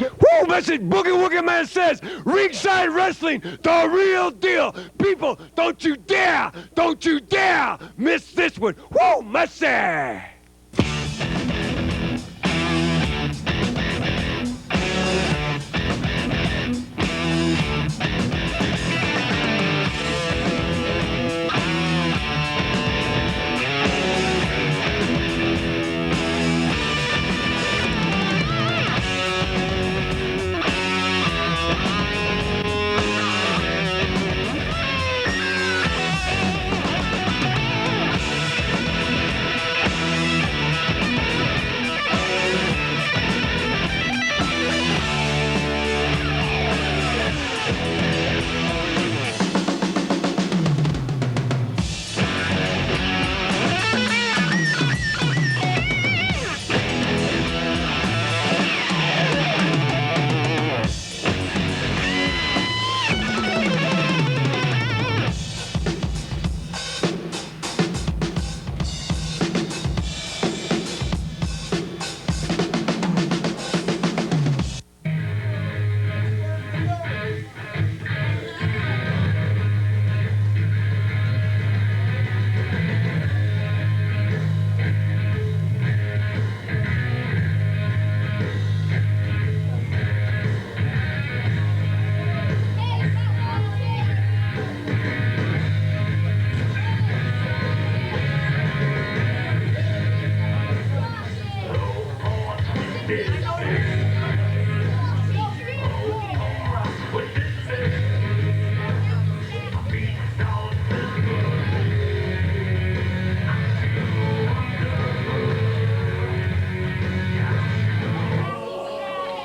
Woo, message Boogie Woogie Man says, Ringside Wrestling, the real deal. People, don't you dare miss this one. Woo, message.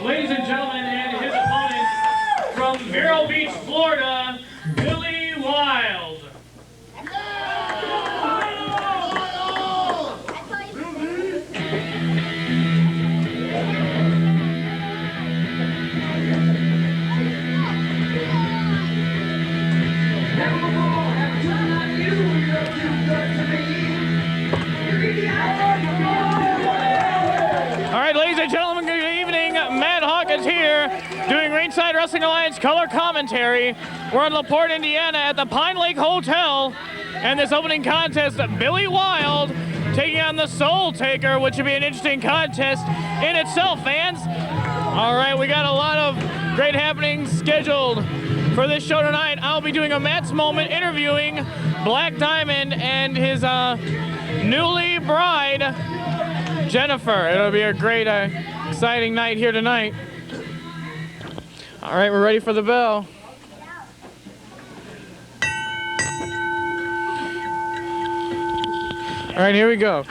Ladies and gentlemen, and his opponent from Vero Beach, Florida, Billy Wild. All right, ladies and gentlemen, good evening. Matt Hawkins here, doing Ringside Wrestling Alliance color commentary. We're in LaPorte, Indiana at the Pine Lake Hotel, and this opening contest, Billy Wild taking on the Soul Taker, which would be an interesting contest in itself, fans. All right, we got a lot of great happenings scheduled for this show tonight. I'll be doing a Matt's Moment interviewing Black Diamond and his newly bride, Jennifer. It'll be a great, exciting night here tonight. All right, we're ready for the bell. All right, here we go.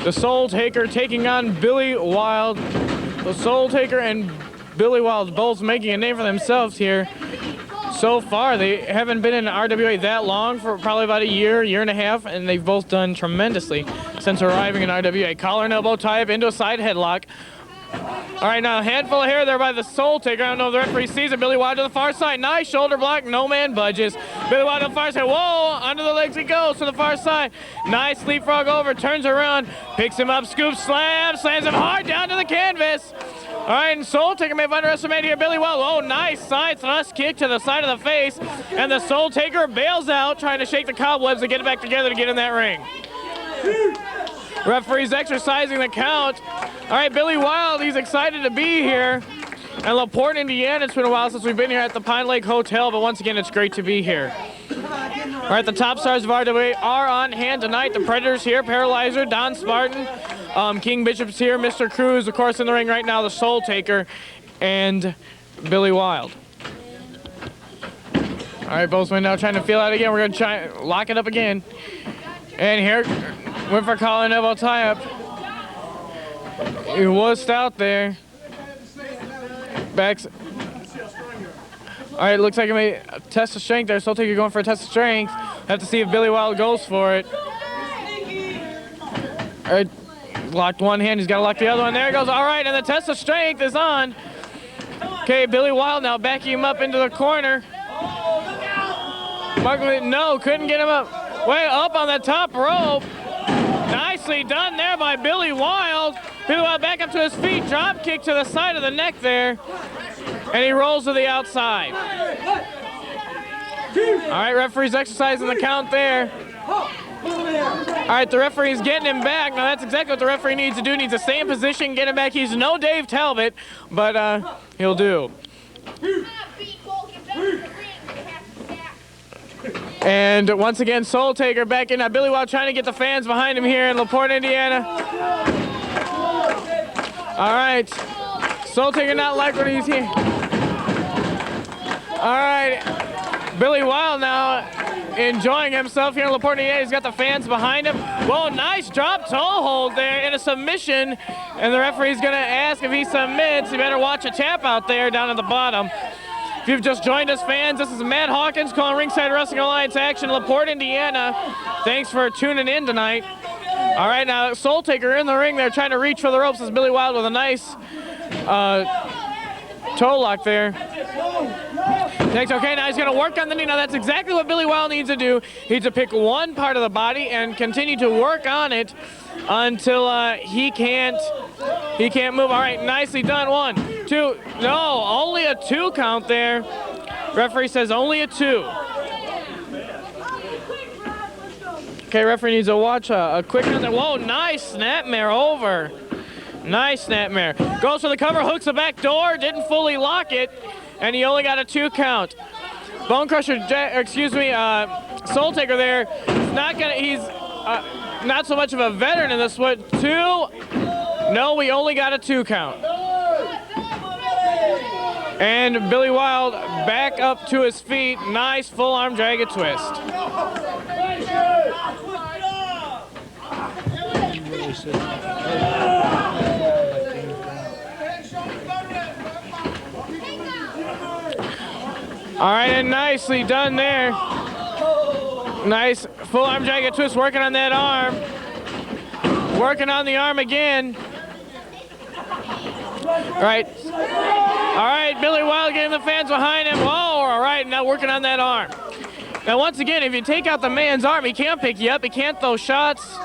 The Soul Taker taking on Billy Wild. The Soul Taker and Billy Wild both making a name for themselves here. So far, they haven't been in RWA that long, for probably about a year and a half, and they've both done tremendously since arriving in RWA. Collar and elbow tie-up into a side headlock. All right, now a handful of hair there by the Soul Taker. I don't know if the referee sees it. Billy Wild to the far side. Nice shoulder block. No man budges. Billy Wild to the far side. Whoa, under the legs he goes to the far side. Nice leapfrog over. Turns around. Picks him up. Scoop slam. Slams him hard down to the canvas. All right, and Soul Taker may have underestimated here. Billy Wild. Oh, nice side thrust kick to the side of the face. And the Soul Taker bails out, trying to shake the cobwebs and get it back together to get in that ring. Referee's exercising the count. All right, Billy Wild, he's excited to be here. And LaPorte, Indiana, it's been a while since we've been here at the Pine Lake Hotel, but once again, it's great to be here. All right, the top stars of RWA are on hand tonight. The Predators here, Paralyzer, Don Spartan, King Bishop's here, Mr. Cruz, of course, in the ring right now, the Soul Taker, and Billy Wild. All right, Bozeman now trying to feel out again. We're going to try lock it up again. And here, went for collar and elbow tie-up. He was stout there. Backs. All right, looks like he may test of strength there. Soul Taker going for a test of strength. Have to see if Billy Wild goes for it. All right, locked one hand. He's got to lock the other one. There it goes. All right, and the test of strength is on. Okay, Billy Wild now backing him up into the corner. No, couldn't get him up. Way up on the top rope. Nicely done there by Billy Wild. Billy Wild back up to his feet, drop kick to the side of the neck there, and he rolls to the outside. All right, referee's exercising the count there. All right, the referee's getting him back. Now that's exactly what the referee needs to do. He needs to stay in position, get him back. He's no Dave Talbot, but he'll do. And once again, Soul Taker back in. Now Billy Wild trying to get the fans behind him here in LaPorte, Indiana. All right, Soul Taker not like what he's here. All right, Billy Wild now enjoying himself here in LaPorte, Indiana. He's got the fans behind him. Whoa, nice drop toe hold there in a submission. And the referee's gonna ask if he submits. You better watch a tap out there down at the bottom. If you've just joined us, fans, this is Matt Hawkins calling Ringside Wrestling Alliance action, LaPorte, Indiana. Thanks for tuning in tonight. All right, now Soul Taker in the ring there trying to reach for the ropes. As Billy Wild with a nice toe lock there. Thanks. Okay, now he's going to work on the knee. Now that's exactly what Billy Wild needs to do. He needs to pick one part of the body and continue to work on it until he can't move. All right, nicely done. 1, 2. No, only a 2 count there. Referee says only a 2. Okay, referee needs to watch a quick count there. Whoa, nice snapmare over. Nice snapmare. Goes for the cover, hooks the back door, didn't fully lock it, and he only got a 2 count. Bone Crusher, Soul Taker there. He's not so much of a veteran in this one. 2. No, we only got a 2 count. And Billy Wild back up to his feet. Nice full arm dragon twist. All right, and nicely done there. Nice full arm dragon twist, working on that arm. Working on the arm again. All right, Billy Wild getting the fans behind him. Whoa, all right, now working on that arm. Now once again, if you take out the man's arm, he can't pick you up, he can't throw shots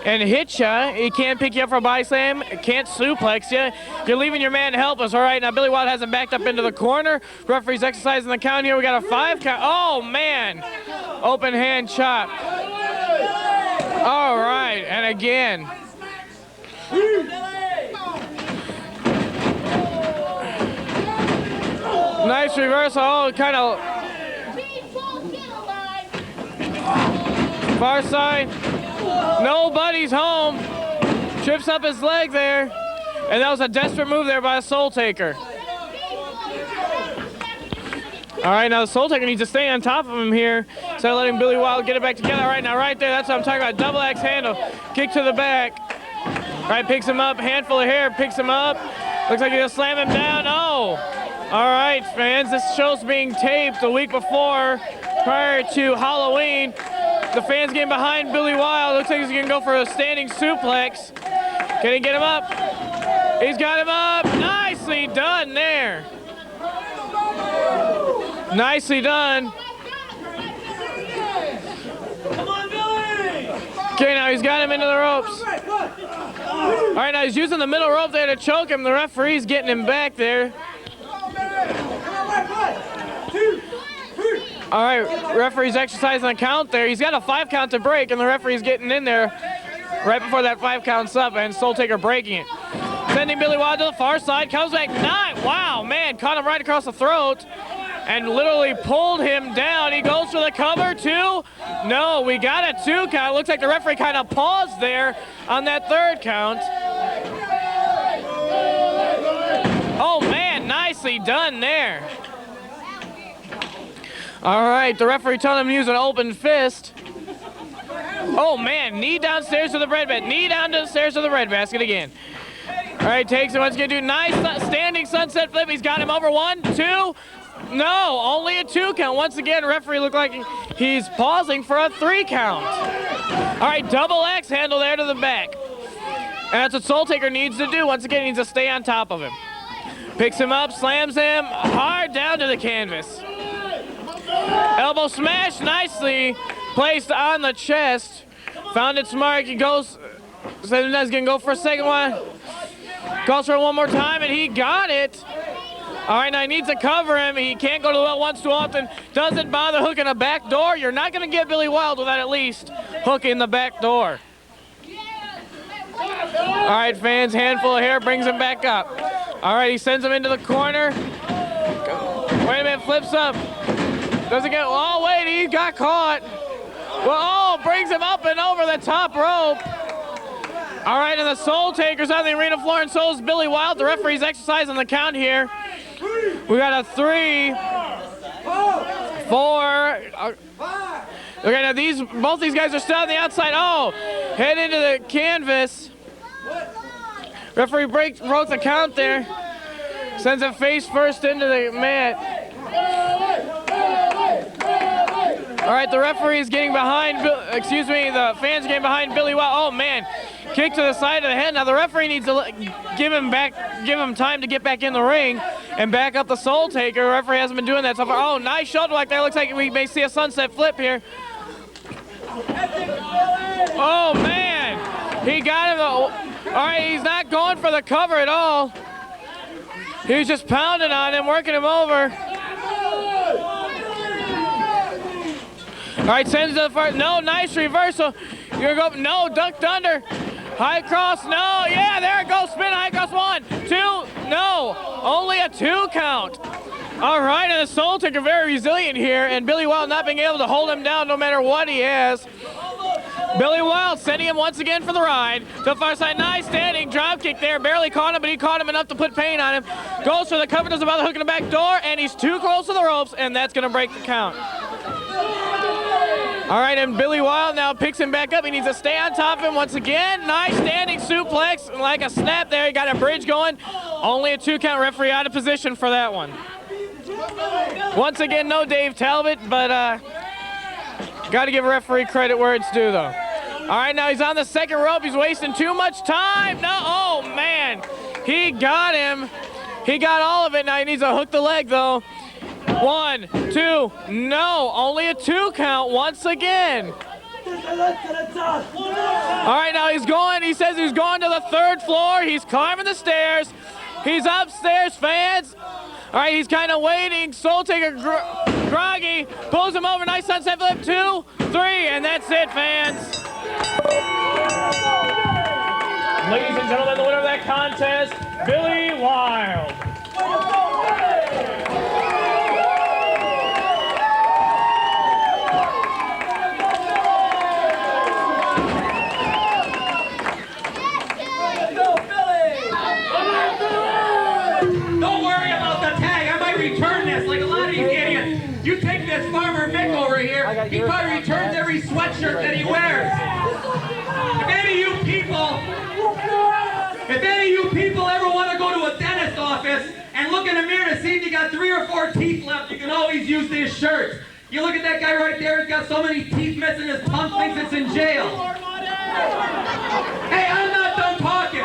and hit you. He can't pick you up for a body slam, can't suplex you. You're leaving your man helpless. All right, now Billy Wild has him backed up into the corner. Referee's exercising the count here. We got a 5 count. Oh, man. Open hand chop. All right, and again. Nice reversal. Oh, kind of far side. Nobody's home. Trips up his leg there. And that was a desperate move there by a Soul Taker. All right, now the Soul Taker needs to stay on top of him here instead of letting Billy Wild get it back together. All right, now right there, that's what I'm talking about. Double axe handle. Kick to the back. All right, picks him up. Handful of hair, picks him up. Looks like he's going to slam him down. Oh. All right, fans, this show's being taped the week before, prior to Halloween. The fans getting behind Billy Wild. Looks like he's gonna go for a standing suplex. Can he get him up? He's got him up. Nicely done there. Nicely done. Okay, now he's got him into the ropes. All right, now he's using the middle rope there to choke him. The referee's getting him back there. All right, referee's exercising the count there. He's got a 5 count to break, and the referee's getting in there right before that 5 count's up, and Soul Taker breaking it. Sending Billy Wild to the far side, comes back, wow, man, caught him right across the throat and literally pulled him down. He goes for the cover, 2. No, we got a 2 count. Looks like the referee kind of paused there on that 3rd count. Oh, man, nicely done there. All right, the referee telling him to use an open fist. Oh, man, knee downstairs to the bread basket. Knee down to the stairs to the bread basket again. All right, takes it. What's he going to do? Nice standing sunset flip. He's got him over. 1, 2. No, only a 2 count. Once again, referee looked like he's pausing for a 3 count. All right, double axe handle there to the back. And that's what Soul Taker needs to do. Once again, he needs to stay on top of him. Picks him up, slams him hard down to the canvas. Elbow smash, nicely placed on the chest. Found its mark. He goes. He's going to go for a second one. Calls for it one more time, and he got it. All right, now he needs to cover him. He can't go to the well once too often. Doesn't bother hooking a back door. You're not going to get Billy Wild without at least hooking the back door. All right, fans, handful of hair brings him back up. All right, he sends him into the corner. Wait a minute, flips up. Doesn't get, oh wait, he got caught. Well, oh, brings him up and over the top rope. All right, and the Soul Taker's on the arena floor, and so is Billy Wild. The referee's exercising the count here. We got a 3, 4. Okay, now both these guys are still on the outside. Oh, head into the canvas. Referee broke the count there. Sends him face first into the mat. All right, the referee's getting behind, the fans getting behind Billy Wild. Oh man, kick to the side of the head. Now the referee needs to give him time to get back in the ring and back up the Soul Taker. The referee hasn't been doing that so far. Oh, nice shoulder block there. Looks like we may see a sunset flip here. Oh man, he got him. All right, he's not going for the cover at all. He was just pounding on him, working him over. All right, sends to the first. No, nice reversal. You're going to go, no, ducked under. High cross, no, yeah, there it goes. Spin, high cross, 1, 2, no, only a 2 count. All right, and the Soul Taker very resilient here, and Billy Wild not being able to hold him down no matter what he has. Billy Wild sending him once again for the ride. To the far side, nice standing drop kick there. Barely caught him, but he caught him enough to put pain on him. Goes for the cover, does about the hook in the back door, and he's too close to the ropes, and that's going to break the count. All right, and Billy Wild now picks him back up. He needs to stay on top of him once again. Nice standing suplex, like a snap there. He got a bridge going. Only a 2 count. Referee out of position for that one. Once again, no Dave Talbot, but got to give referee credit where it's due, though. All right, now he's on the second rope. He's wasting too much time. No, oh, man. He got him. He got all of it. Now he needs to hook the leg, though. 1, 2, no, only a 2 count once again. All right, now he's going, he says he's going to the 3rd floor. He's climbing the stairs. He's upstairs, fans. All right, he's kind of waiting. Soul Taker groggy, pulls him over, nice sunset flip, 2, 3, and that's it, fans. Ladies and gentlemen, the winner of that contest, Billy Wild. You take this Farmer Mick over here, he probably returns every sweatshirt that he wears. If any of you people ever want to go to a dentist office and look in the mirror to see if you got 3 or 4 teeth left, you can always use this shirt. You look at that guy right there, he's got so many teeth missing, his tongue thinks it's in jail. Hey, I'm not done talking.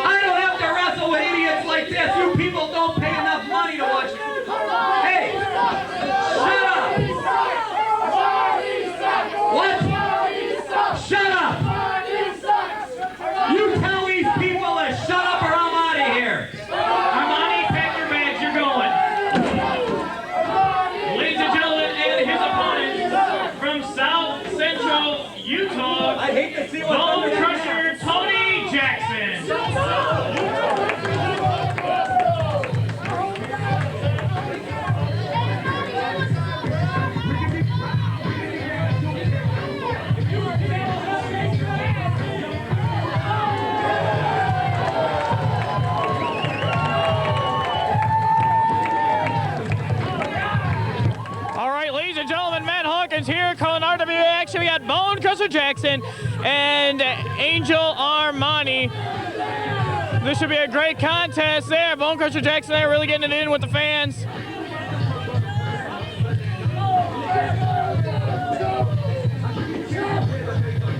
I don't have to wrestle with idiots like this. You people don't pay enough money to watch. Hey, shut up. What? Shut up. You tell these people to shut up or I'm out of here. Armani, pack your bags, you're going. Ladies and gentlemen, and his opponent from South Central Utah, I hate to see Bone Crusher Tony Jackson. Ladies and gentlemen, Matt Hawkins here calling RWA action. We got Bone Crusher Jackson and Angel Armani. This should be a great contest there. Bone Crusher Jackson there really getting it in with the fans.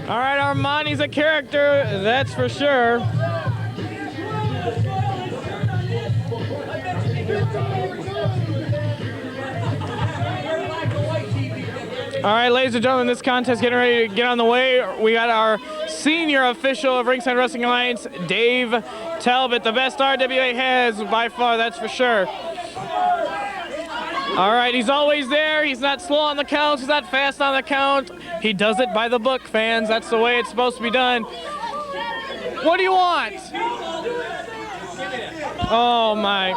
All right, Armani's a character, that's for sure. All right, ladies and gentlemen, this contest getting ready to get on the way. We got our senior official of Ringside Wrestling Alliance, Dave Talbot. The best RWA has by far, that's for sure. All right, he's always there. He's not slow on the count. He's not fast on the count. He does it by the book, fans. That's the way it's supposed to be done. What do you want? Oh, my.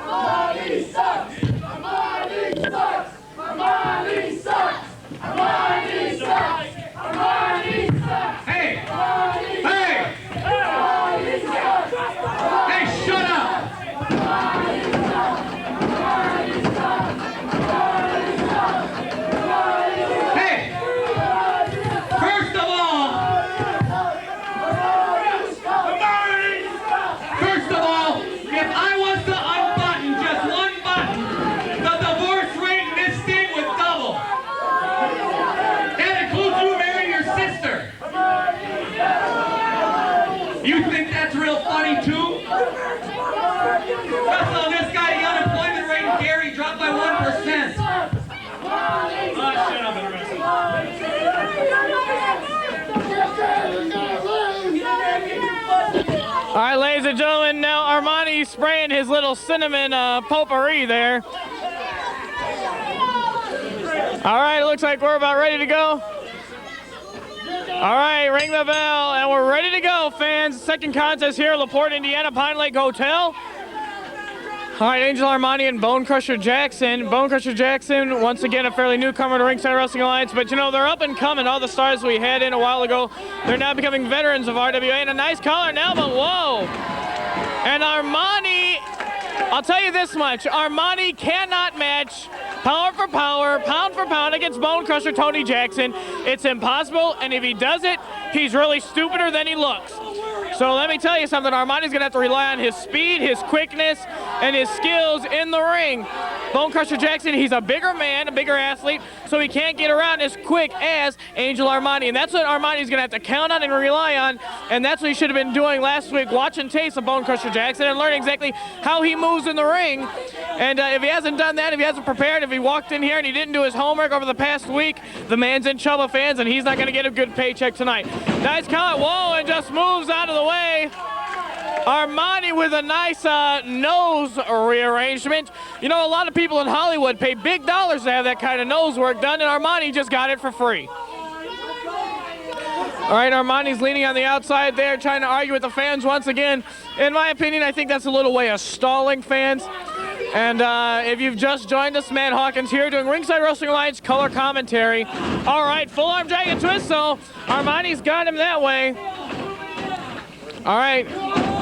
Armani sucks! Armani sucks! Armani sucks! Armani sucks! Armani sucks! Hey! Armani Hey! Armani sucks! Hey, shut up! Armani sucks! Armani sucks! Armani sucks! Hey! First of all, if I was to unbutton just one button, the divorce rate in this state would double. That includes you marrying your sister. You think that's real funny too? Just on this guy, the unemployment rate in Gary dropped by 1%. All right, ladies and gentlemen, now Armani's spraying his little cinnamon potpourri there. All right, it looks like we're about ready to go. All right, ring the bell, and we're ready to go, fans. Second contest here at LaPorte, Indiana, Pine Lake Hotel. All right, Angel Armani and Bone Crusher Jackson. Bone Crusher Jackson, once again, a fairly newcomer to Ringside Wrestling Alliance, but you know, they're up and coming. All the stars we had in a while ago, they're now becoming veterans of RWA, and a nice collar now, but whoa. And Armani, I'll tell you this much, Armani cannot match power for power, pound for pound against Bone Crusher Tony Jackson. It's impossible, and if he does it, he's really stupider than he looks. So let me tell you something, Armani's going to have to rely on his speed, his quickness, and his skills in the ring. Bone Crusher Jackson, he's a bigger man, a bigger athlete, so he can't get around as quick as Angel Armani. And that's what Armani's going to have to count on and rely on, and that's what he should have been doing last week, watching tapes of Bone Crusher Jackson and learning exactly how he moves in the ring. And if he hasn't done that, if he hasn't prepared, if he walked in here and he didn't do his homework over the past week, the man's in trouble, fans, and he's not going to get a good paycheck tonight. Nice count, whoa, and just moves out of the way. Armani with a nice nose rearrangement. You know, a lot of people in Hollywood pay big dollars to have that kind of nose work done, and Armani just got it for free. All right, Armani's leaning on the outside there, trying to argue with the fans once again. In my opinion, I think that's a little way of stalling, fans. And if you've just joined us, Matt Hawkins here doing Ringside Wrestling Alliance color commentary. All right, full arm dragon twist, so Armani's got him that way. All right,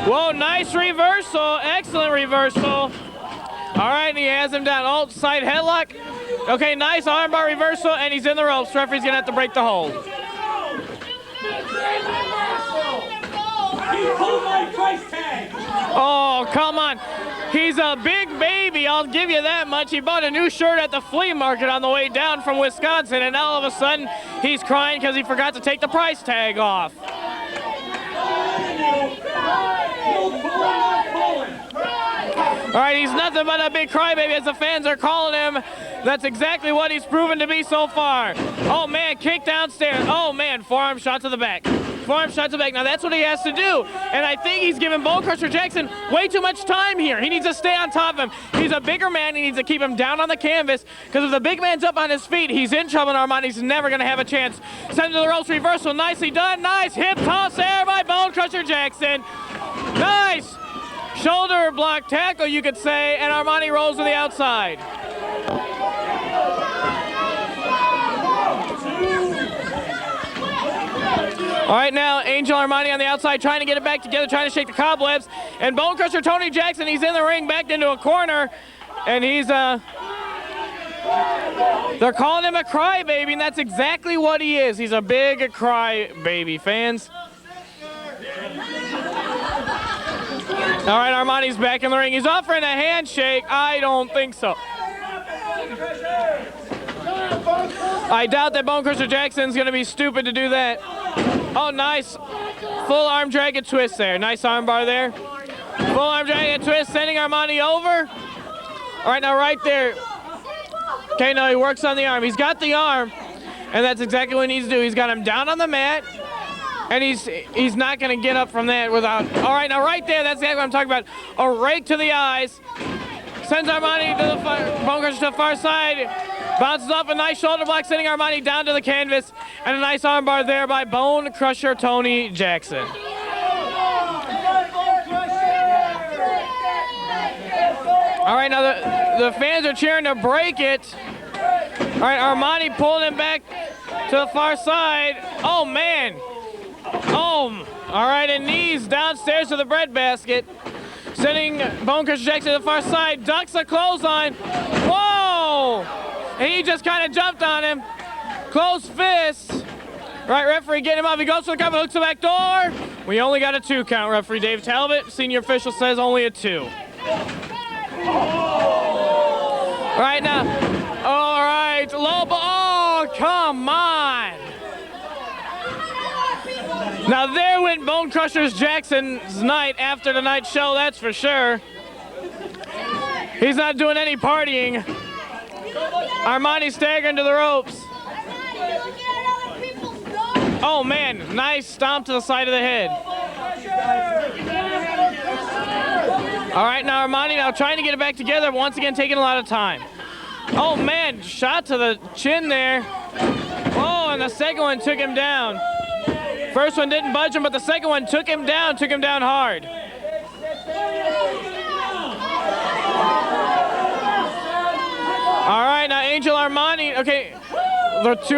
whoa, nice reversal, excellent reversal. All right, and he has him down, alt side headlock. Okay, nice armbar reversal, and he's in the ropes. Referee's gonna have to break the hold. Oh, come on. He's a big baby, I'll give you that much. He bought a new shirt at the flea market on the way down from Wisconsin, and now all of a sudden, he's crying because he forgot to take the price tag off. All right, he's nothing but a big crybaby, as the fans are calling him. That's exactly what he's proven to be so far. Oh, man, kick downstairs. Oh, man, forearm shot to the back. Forearm shot to the back. Now, that's what he has to do. And I think he's giving Bone Crusher Jackson way too much time here. He needs to stay on top of him. He's a bigger man. He needs to keep him down on the canvas, because if the big man's up on his feet, he's in trouble, and Armani's never going to have a chance. Send him to the ropes, reversal. Nicely done. Nice hip toss there by Bone Crusher Jackson. Nice. Shoulder block tackle, you could say, and Armani rolls to the outside. All right, now Angel Armani on the outside trying to get it back together, trying to shake the cobwebs. And Bone Crusher Tony Jackson, he's in the ring, backed into a corner. And he's, they're calling him a crybaby, and that's exactly what he is. He's a big crybaby, fans. All right, Armani's back in the ring. He's offering a handshake. I don't think so. I doubt that Bone Crusher Jackson's going to be stupid to do that. Oh, nice. Full arm dragon twist there. Nice arm bar there. Full arm dragon twist, sending Armani over. All right, now right there. Okay, no, he works on the arm. He's got the arm, and that's exactly what he needs to do. He's got him down on the mat. And he's not going to get up from that without. All right, now right there, that's exactly what I'm talking about. A rake to the eyes. Sends Armani to the Bone Crusher to the far side. Bounces off a nice shoulder block, sending Armani down to the canvas. And a nice armbar there by Bone Crusher Tony Jackson. All right, now the fans are cheering to break it. All right, Armani pulling him back to the far side. Oh, man. Oh, all right, and knees downstairs to the breadbasket. Sending Bone Crusher Jackson to the far side. Ducks a clothesline. Whoa! And he just kind of jumped on him. Close fist. Right, referee getting him up. He goes for the cover, hooks the back door. We only got a 2 count, referee Dave Talbot. Senior official says only a 2. All right, now. All right, low ball. Oh, come on. Now there went Bone Crusher Jackson's night after the night show, that's for sure. He's not doing any partying. Armani staggering to the ropes. Oh man, nice stomp to the side of the head. All right, now Armani now trying to get it back together, once again taking a lot of time. Oh man, shot to the chin there. Oh, and the second one took him down. First one didn't budge him, but the second one took him down hard. All right, now Angel Armani, okay,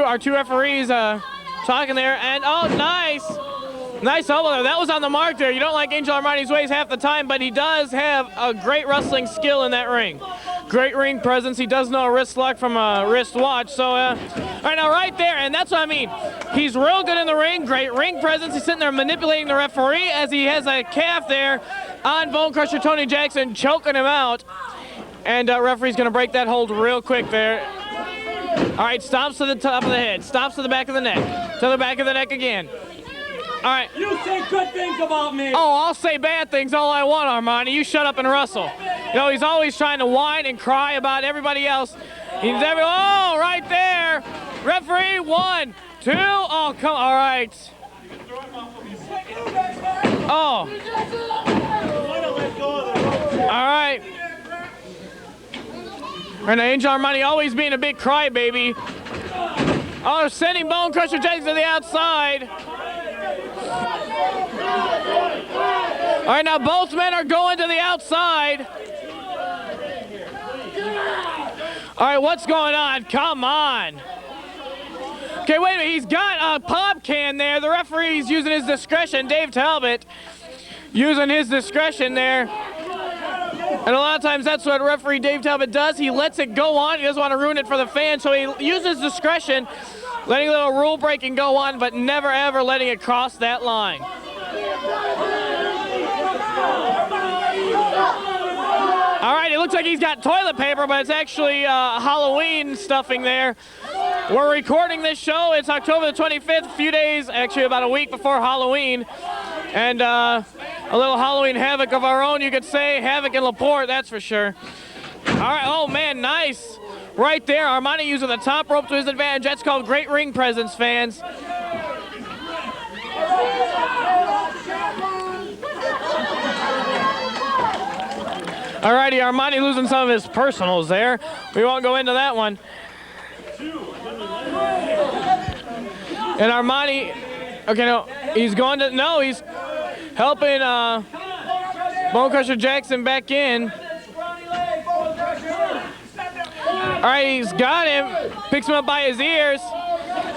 our two referees talking there, and oh, nice elbow there. That was on the mark there. You don't like Angel Armani's ways half the time, but he does have a great wrestling skill in that ring. Great ring presence. He does know a wrist lock from a wrist watch. So, all right, now right there, and that's what I mean. He's real good in the ring. Great ring presence. He's sitting there manipulating the referee as he has a calf there on Bone Crusher Tony Jackson, choking him out. And referee's going to break that hold real quick there. All right, stops to the top of the head. Stops to the back of the neck. To the back of the neck again. All right. You say good things about me. Oh, I'll say bad things all I want, Armani. You shut up and wrestle. You know, he's always trying to whine and cry about everybody else. Oh, right there. Referee, 1, 2. Oh, come on. All right. Oh. All right. And Angel Armani always being a big crybaby. Oh, sending Bone Crusher Jackson to the outside. All right, now both men are going to the outside. All right, what's going on? Come on. Okay, wait a minute. He's got a pop can there. The referee's using his discretion. Dave Talbot using his discretion there. And a lot of times that's what referee Dave Talbot does. He lets it go on. He doesn't want to ruin it for the fans, so he uses discretion, letting a little rule breaking go on, but never ever letting it cross that line. All right, it looks like he's got toilet paper, but it's actually Halloween stuffing there. We're recording this show. It's October the 25th, a few days, actually about a week before Halloween. And a little Halloween havoc of our own, you could say. Havoc in LaPorte, that's for sure. All right, oh man, nice. Right there, Armani using the top rope to his advantage. That's called great ring presence, fans. All righty, Armani losing some of his personals there. We won't go into that one. And Armani, okay, no, he's going to, no, he's helping Bone Crusher Jackson back in. All right, he's got him, picks him up by his ears,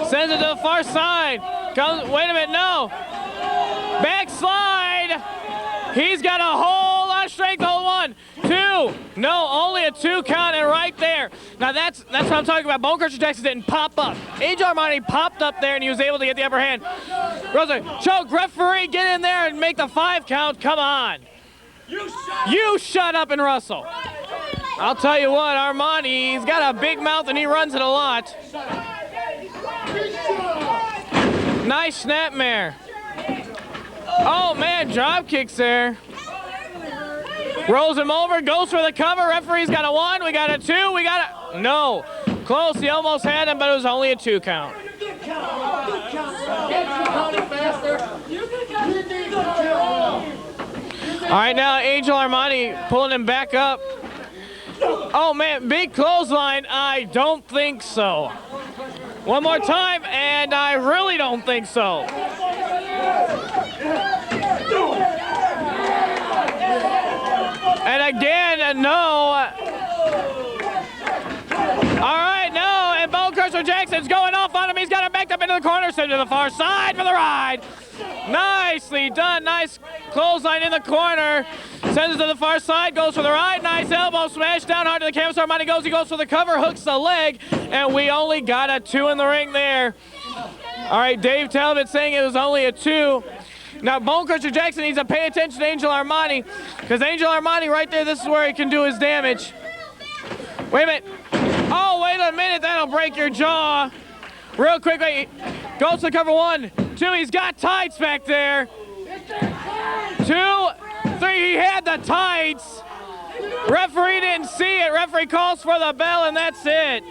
sends it to the far side. Comes, wait a minute, no. Backslide. He's got a whole lot of strength. Hold 1, 2. No, only a 2 count, and right there. Now that's what I'm talking about. Bone Crusher Jackson didn't pop up. Angel Armani popped up there, and he was able to get the upper hand. Rosa, choke, referee, get in there and make the 5 count. Come on. You shut up and wrestle. I'll tell you what, Armani, he's got a big mouth and he runs it a lot. Nice snapmare. Oh man, drop kicks there. Rolls him over, goes for the cover. Referee's got a 1, we got a 2, we got a, no. Close, he almost had him, but it was only a 2 count. All right, now Angel Armani pulling him back up. Oh man, big clothesline. I don't think so. One more time, and I really don't think so. And again, no. All right, no, and Bone Crusher Jackson's going off on him. He's got him backed up into the corner, sent to the far side for the ride. Nicely done, nice clothesline in the corner. Sends it to the far side, goes for the ride, nice elbow smash, down hard to the canvas. Armani goes, he goes for the cover, hooks the leg, and we only got a 2 in the ring there. All right, Dave Talbot saying it was only a 2. Now, Bone Crusher Jackson needs to pay attention to Angel Armani, because Angel Armani right there, this is where he can do his damage. Wait a minute. Oh, wait a minute, that'll break your jaw. Real quickly, goes to cover 1, 2, he's got tights back there. 2, 3, he had the tights. Referee didn't see it. Referee calls for the bell, and that's it.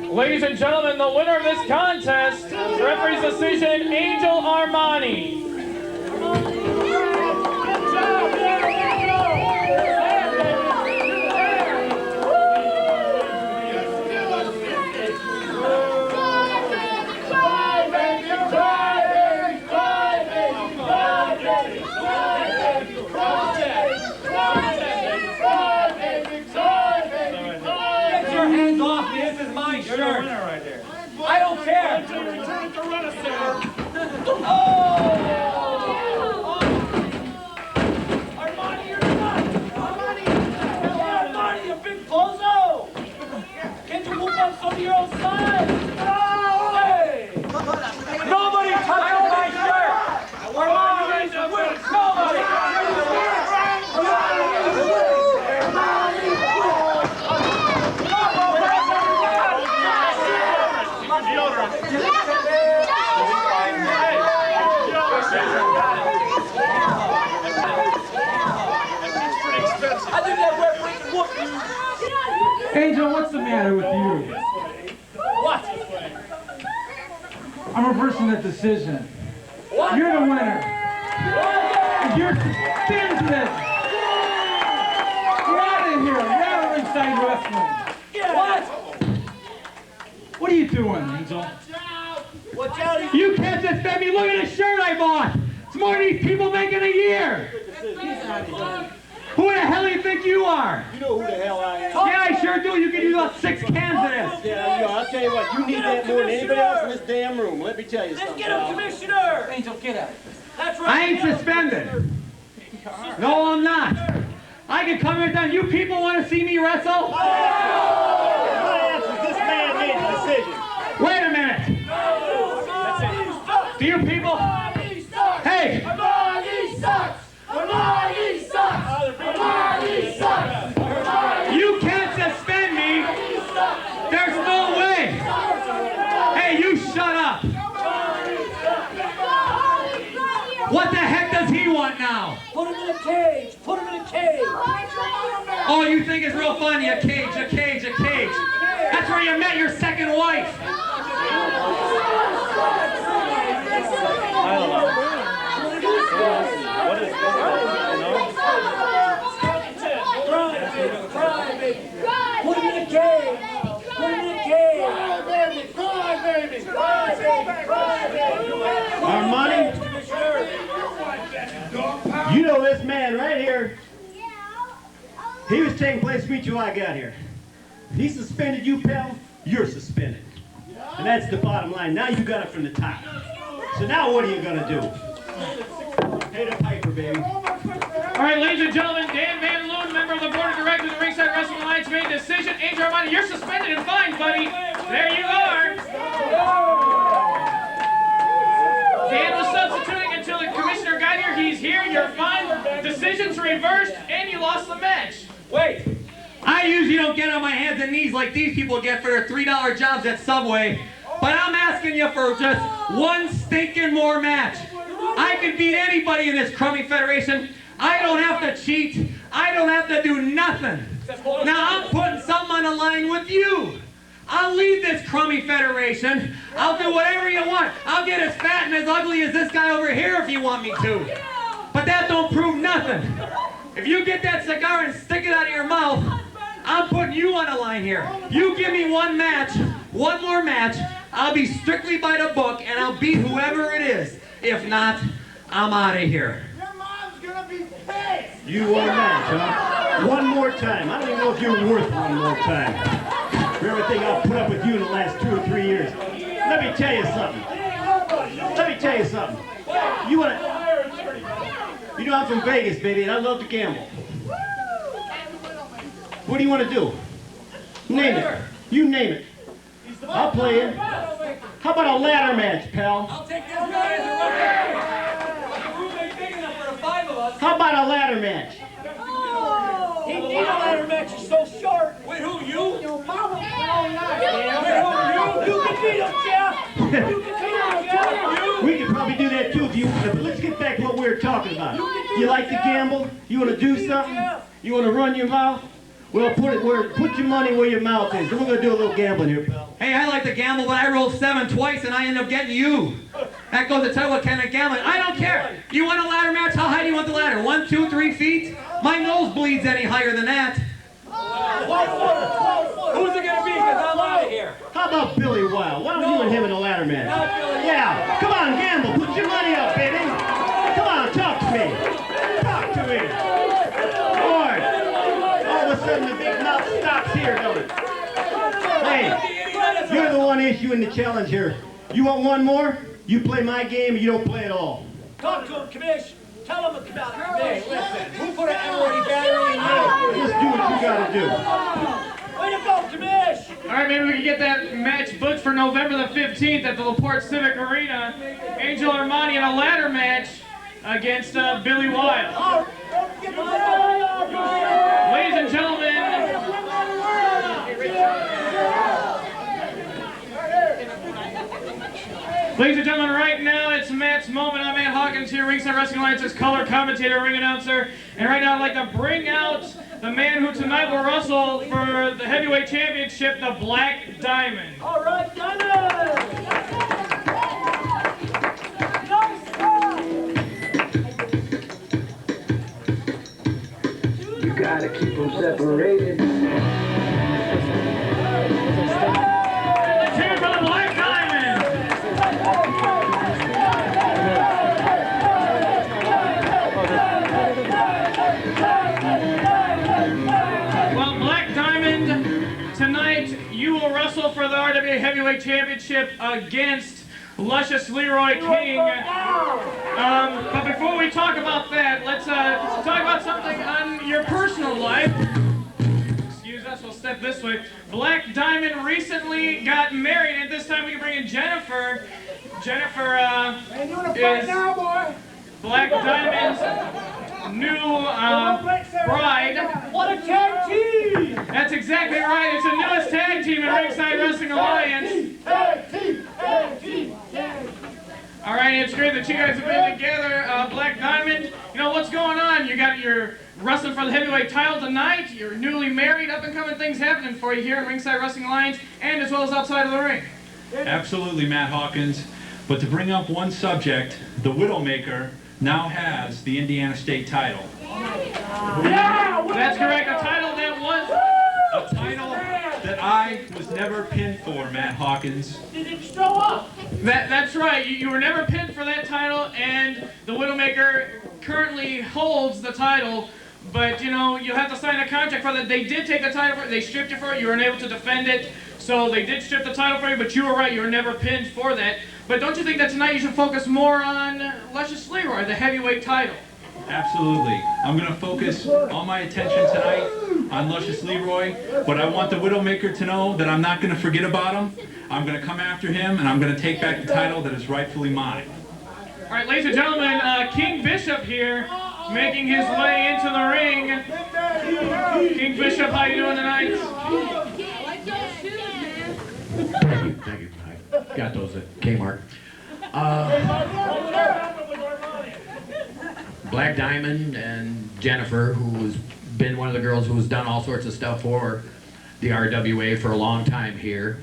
Ladies and gentlemen, the winner of this contest, referee's decision, Angel Armani. I don't care. Armani, you're nuts. Armani, you big bozo. Can't you move on some of your own side? Hey. Nobody touches my shirt. Armani, nobody. Angel, what's the matter with you? What? I'm reversing that decision. What? You're the winner. You're suspended. You're out of here. You're out of Ringside Wrestling. What? What are you doing, Angel? Watch out. You can't suspend me. Look at the shirt I bought. It's more than these people make in a year. Who the hell do you think you are? You know who the hell I am. Yeah, I sure do. You can use about 6 cans of this. Yeah, I'll tell you what, you need that more than anybody else in this damn room. Let me tell you something. Let's get him, Commissioner. Angel, get out. That's right. I ain't suspended. No, I'm not. I can come here and you people want to see me wrestle? My answer is this man made the decision. Wait a minute. Do you people? Hey! Armani sucks! Armani sucks! Armani sucks! You can't suspend me! There's no way! Hey, you shut up! What the heck does he want now? Put him in a cage. Put him in a cage. Oh, you think it's real funny, a cage, a cage, a cage. That's where you met your second wife. I don't know. What is going on? Put him in a cage. Put him in a cage. Armani, you know this man right here. He was taking place to meet you when I got here. He suspended you, pal. You're suspended. And that's the bottom line. Now you got it from the top. So now what are you gonna do? Pay the piper, baby. All right, ladies and gentlemen, Dan Van Loon, member of the board of directors of the Ringside Wrestling Alliance, made a decision. Angel Armani, you're suspended and fined, buddy. There you are. Dan was substituting until the commissioner got here. He's here. You're fined. Decision's reversed, and you lost the match. Wait. I usually don't get on my hands and knees like these people get for their $3 jobs at Subway, but I'm asking you for just one stinking more match. I can beat anybody in this crummy federation. I don't have to cheat. I don't have to do nothing. Now I'm putting something on the line with you. I'll lead this crummy federation. I'll do whatever you want. I'll get as fat and as ugly as this guy over here if you want me to. But that don't prove nothing. If you get that cigar and stick it out of your mouth, I'm putting you on a line here. You give me one more match, I'll be strictly by the book and I'll beat whoever it is. If not, I'm out of here. Your mom's gonna be pissed. You want a match, huh? One more time. I don't even know if you're worth one more time. For everything I've put up with you in the last 2 or 3 years. Let me tell you something. You know I'm from Vegas, baby, and I love to gamble. What do you want to do? Name it. You name it. I'll play it. How about a ladder match, pal? I'll take this guy as a referee. The room ain't big enough for the 5 of us. How about a ladder match? He need a ladder match. He's so short. Wait, who, you? Your mama. You can beat him, Jeff. You can beat him, Jeff. We could probably do that too if you want. But let's get back to what we were talking about. You like to gamble? You want to do something? You want to run your mouth? Well, put your money where your mouth is. Then we're gonna do a little gambling here, pal. Hey, I like to gamble, but I rolled 7 twice and I end up getting you. That goes to tell you what kind of gambling. I don't care. You want a ladder match? How high do you want the ladder? 1, 2, 3 feet? My nose bleeds any higher than that. Who's it gonna be? Because I'm out of here. How about Billy Wild? Why don't you and him in a ladder match? Yeah, come on, gamble. Put your money up, baby. Come on, talk to me. Talk to me. Boy, all of a sudden the big mouth stops here, don't it? Hey, you're the one issuing the challenge here. You want one more? You play my game or you don't play at all. Talk to him, Commish. Tell him about it. Hey, listen. Who put an emerald battery in you? Just do what you gotta do. Way to go, Commish. All right, maybe we can get that match booked for November the 15th at the LaPorte Civic Arena. Angel Armani in a ladder match against Billy Wild. Oh, don't forget the Ladies and gentlemen, right now it's Matt's moment. I'm Matt Hawkins here, Ringside Wrestling Alliance's color commentator, ring announcer. And right now I'd like to bring out the man who tonight will wrestle for the heavyweight championship, the Black Diamond. All right, Diamond. You gotta keep them separated. Let's hear it for the Black Diamond. Well, Black Diamond, tonight you will wrestle for the RWA Heavyweight Championship against Luscious Leroy King. But before we talk about that, let's talk about something on your personal life. Excuse us, we'll step this way. Black Diamond recently got married, and this time we can bring in Jennifer. Jennifer is Black Diamond's new bride. What a tag team! That's exactly right. It's the newest tag team in Ringside Wrestling Alliance. Tag team! Tag team! Tag team! All right, it's great that you guys have been together. Black Diamond, you know, what's going on? You're wrestling for the heavyweight title tonight. You're newly married, up-and-coming things happening for you here in Ringside Wrestling Alliance, and as well as outside of the ring. Absolutely, Matt Hawkins. But to bring up one subject, the Widowmaker now has the Indiana State title. That's correct, a title that was... A title that I was never pinned for, Matt Hawkins. Didn't show up! That's right, you were never pinned for that title, and the Widowmaker currently holds the title, but you know, you'll have to sign a contract for that. They did take the title for it, they stripped you for it, you weren't able to defend it, so they did strip the title for you, but you were right, you were never pinned for that. But don't you think that tonight you should focus more on Luscious Leroy, the heavyweight title? Absolutely. I'm going to focus all my attention tonight on Luscious Leroy, but I want the Widowmaker to know that I'm not going to forget about him. I'm going to come after him, and I'm going to take back the title that is rightfully mine. All right, ladies and gentlemen, King Bishop here, making his way into the ring. King Bishop, how you doing tonight? Thank you. I got those at Kmart. Black Diamond and Jennifer, who's been one of the girls who's done all sorts of stuff for her, the RWA for a long time here.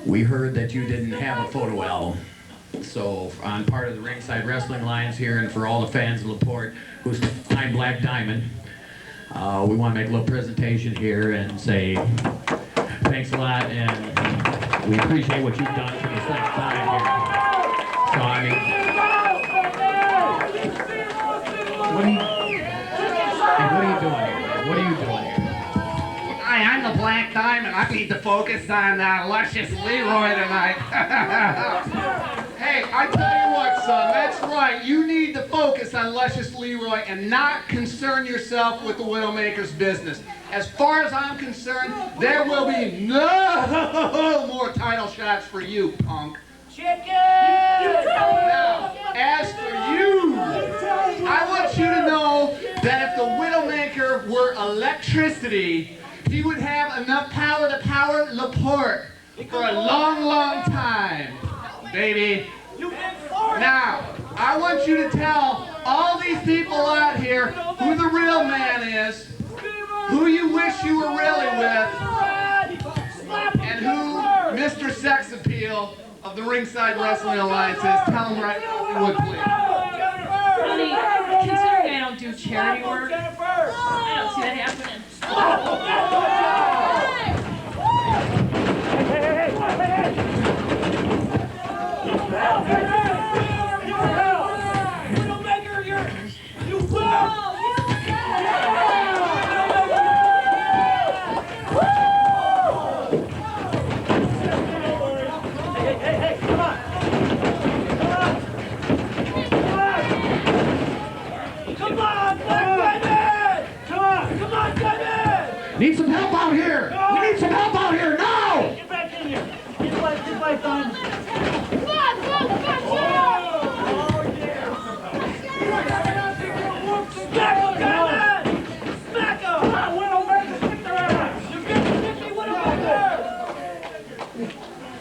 We heard that you didn't have a photo album. So on part of the Ringside Wrestling Alliance here and for all the fans of LaPorte who's behind Black Diamond, we want to make a little presentation here and say thanks a lot, and we appreciate what you've done for this next time here. So I mean, what are you doing here? What are you doing here? Hi, I'm the Black Diamond. I need to focus on Luscious Leroy tonight. Hey, I tell you what, son, that's right. You need to focus on Luscious Leroy and not concern yourself with the Widowmaker's business. As far as I'm concerned, there will be no more title shots for you, punk. Chicken! Now, as for you, I want you to know that if the Widowmaker were electricity, he would have enough power to power LaPorte for a long, long time, baby. Now, I want you to tell all these people out here who the real man is, who you wish you were really with, and who Mr. Sex Appeal of the Ringside Wrestling Alliance is. Tell them right now, if you would, please. Honey, considering I don't do charity work, I don't see that happening. Widowmaker, you will! Hey, come on! Come on, Black Diamond! Come on, Diamond! Need some help out here! We need some help out here now! Get back in here! Get Black Diamond! Smack him, Diamond! Smack him! Come on, Widowmaker, stick their ass! You get me, Widowmaker!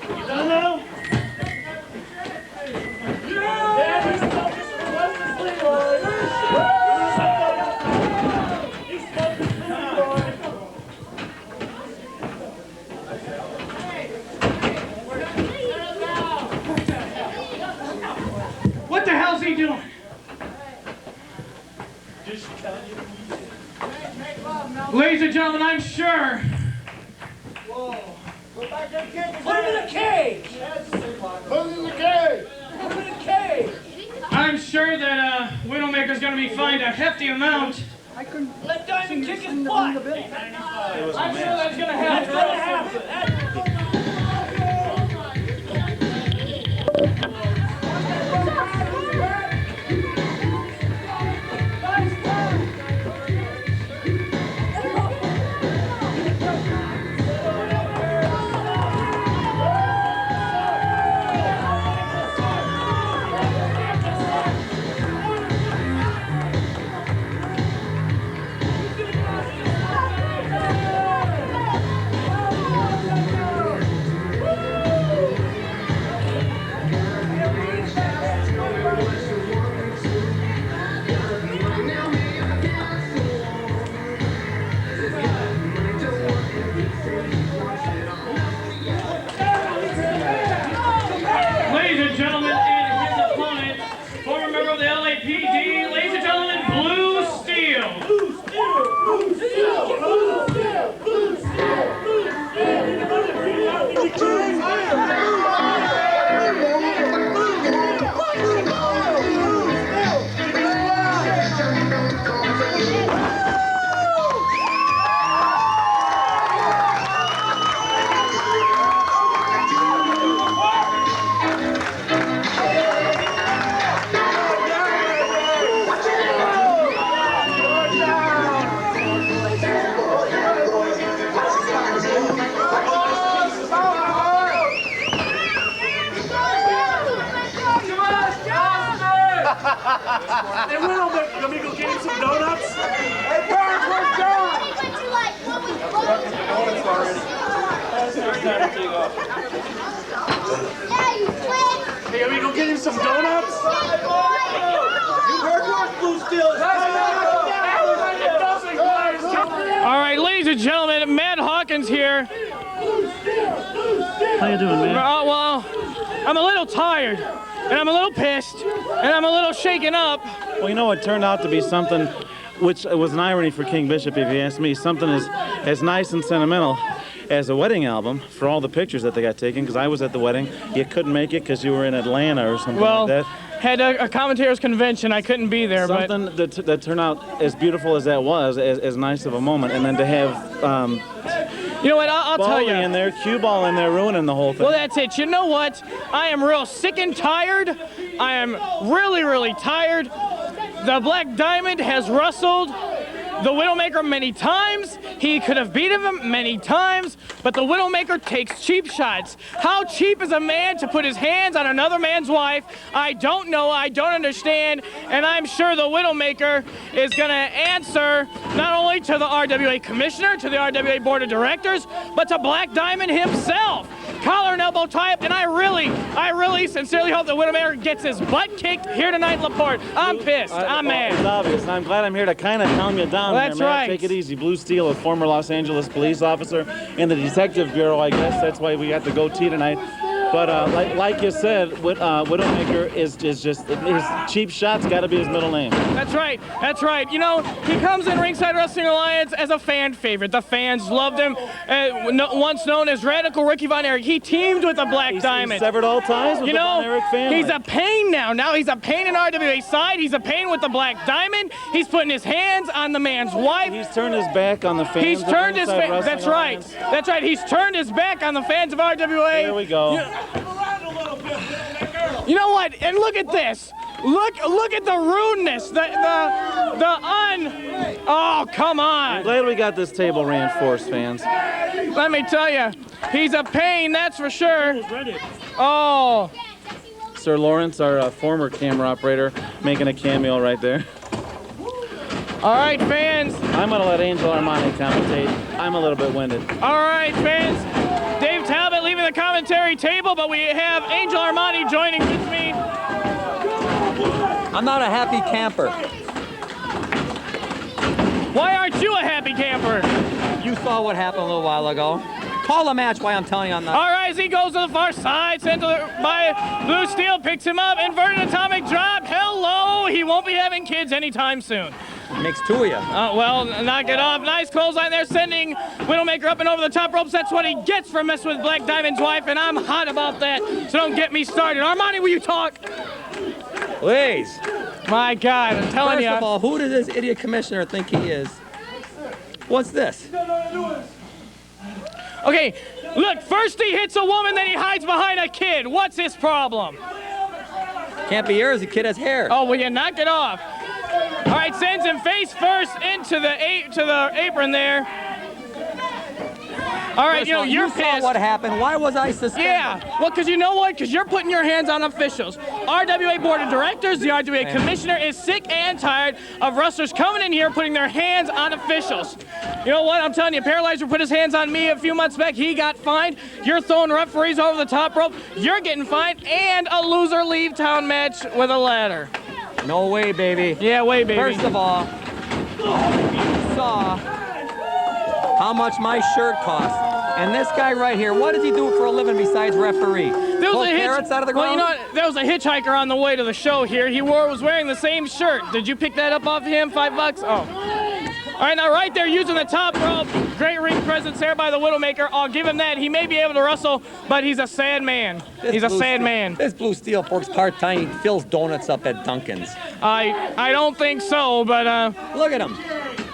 You done now? Yeah, he's focused for Luscious Leroy! He's focused for Leroy! What the hell's he doing? Ladies and gentlemen, I'm sure. Put him in a cage! Put him in the cage! Put him in a cage! I'm sure that Widowmaker's going to be fined a hefty amount. Let Diamond kick his butt! I'm sure that's going to happen. That's gonna happen! Ladies and gentlemen, and his opponent, former member of the LAPD, ladies and gentlemen, Blue Steel. Blue Steel! Blue Steel! Blue Steel! Blue Steel! Blue Steel! Hey, Widowmaker, let me go get him some donuts. Hey, Park, where's John? Hey, let me go get him some donuts. You heard what Blue Steel is. All right, ladies and gentlemen, Matt Hawkins here. How you doing, man? Well, I'm a little tired, and I'm a little pissed, and I'm a little shaken up. Well, you know, it turned out to be something which was an irony for King Bishop, if you ask me. Something as nice and sentimental as a wedding album for all the pictures that they got taken, because I was at the wedding. You couldn't make it because you were in Atlanta or something like that. Had a commentators convention. I couldn't be there, something that turned out as beautiful as that was, as nice of a moment, and then to have you know what, I'll tell you. in there, cue ball in there, ruining the whole thing. Well, that's it. You know what? I am real sick and tired. I am really, really tired. The Black Diamond has wrestled the Widowmaker many times. He could have beaten him many times, but the Widowmaker takes cheap shots. How cheap is a man to put his hands on another man's wife? I don't know. I don't understand. And I'm sure the Widowmaker is going to answer not only to the RWA commissioner, to the RWA board of directors, but to Black Diamond himself. Collar and elbow tie-up, and I really sincerely hope the Widowmaker gets his butt kicked here tonight in LaPorte. I'm pissed. I'm mad. It's obvious, and I'm glad I'm here to kind of calm you down. That's here, man. right. Take it easy. Blue Steel, a former Los Angeles police officer in the Detective Bureau, I guess. That's why we got the goatee tonight. But like you said, Widowmaker is just, his cheap shot's got to be his middle name. That's right. That's right. You know, he comes in Ringside Wrestling Alliance as a fan favorite. The fans loved him. Once known as Radical Ricky Von Erich, he teamed with the Black Diamond. He severed all ties with the Von Erich family. He's a pain now. Now he's a pain in RWA side. He's a pain with the Black Diamond. He's putting his hands on the man's wife. He's turned his back on the fans. He's turned his back. That's right. That's right. He's turned his back on the fans of RWA. There we go. You know what? And look at this. Look at the rudeness. Oh, come on. I'm glad we got this table reinforced, fans. Let me tell you, he's a pain, that's for sure. Oh. Sir Lawrence, our former camera operator, making a cameo right there. All right, fans. I'm going to let Angel Armani commentate. I'm a little bit winded. All right, fans. Dave Talbot leaving the commentary table, but we have Angel Armani joining with me. I'm not a happy camper. Why aren't you a happy camper? You saw what happened a little while ago. Call the match why I'm telling you I'm not. All right, as he goes to the far side, sent by Blue Steel, picks him up, inverted atomic drop. Hello, he won't be having kids anytime soon. Makes two of you. Well, knock it off. Nice clothesline there, sending Widowmaker up and over the top ropes. That's what he gets for messing with Black Diamond's wife, and I'm hot about that, so don't get me started. Armani, will you talk? Please. My God, I'm telling you. First of all, who does this idiot commissioner think he is? What's this? Okay, look, first he hits a woman, then he hides behind a kid. What's his problem? Can't be yours, the kid has hair. Oh, will you knock it off? All right, sends him face first into the apron there. All right, you know, you're pissed. Saw what happened. Why was I suspended? Yeah, well, because you know what? Because you're putting your hands on officials. RWA Board of Directors, the RWA Commissioner is sick and tired of wrestlers coming in here putting their hands on officials. You know what? I'm telling you, Paralyzer put his hands on me a few months back. He got fined. You're throwing referees over the top rope. You're getting fined. And a loser leave town match with a ladder. No way, baby. Yeah, way, baby. First of all, you saw how much my shirt cost. And this guy right here, what does he do for a living besides referee? There was carrots out of the Well, you ground? know what? There was a hitchhiker on the way to the show here. He was wearing the same shirt. Did you pick that up off him? $5? Oh. All right, now right there using the top rope. Great ring presence there by the Widowmaker. I'll give him that. He may be able to wrestle, but he's a sad man. He's a sad man. This Blue Steel works part-time. He fills donuts up at Dunkin's. I don't think so, but look at him.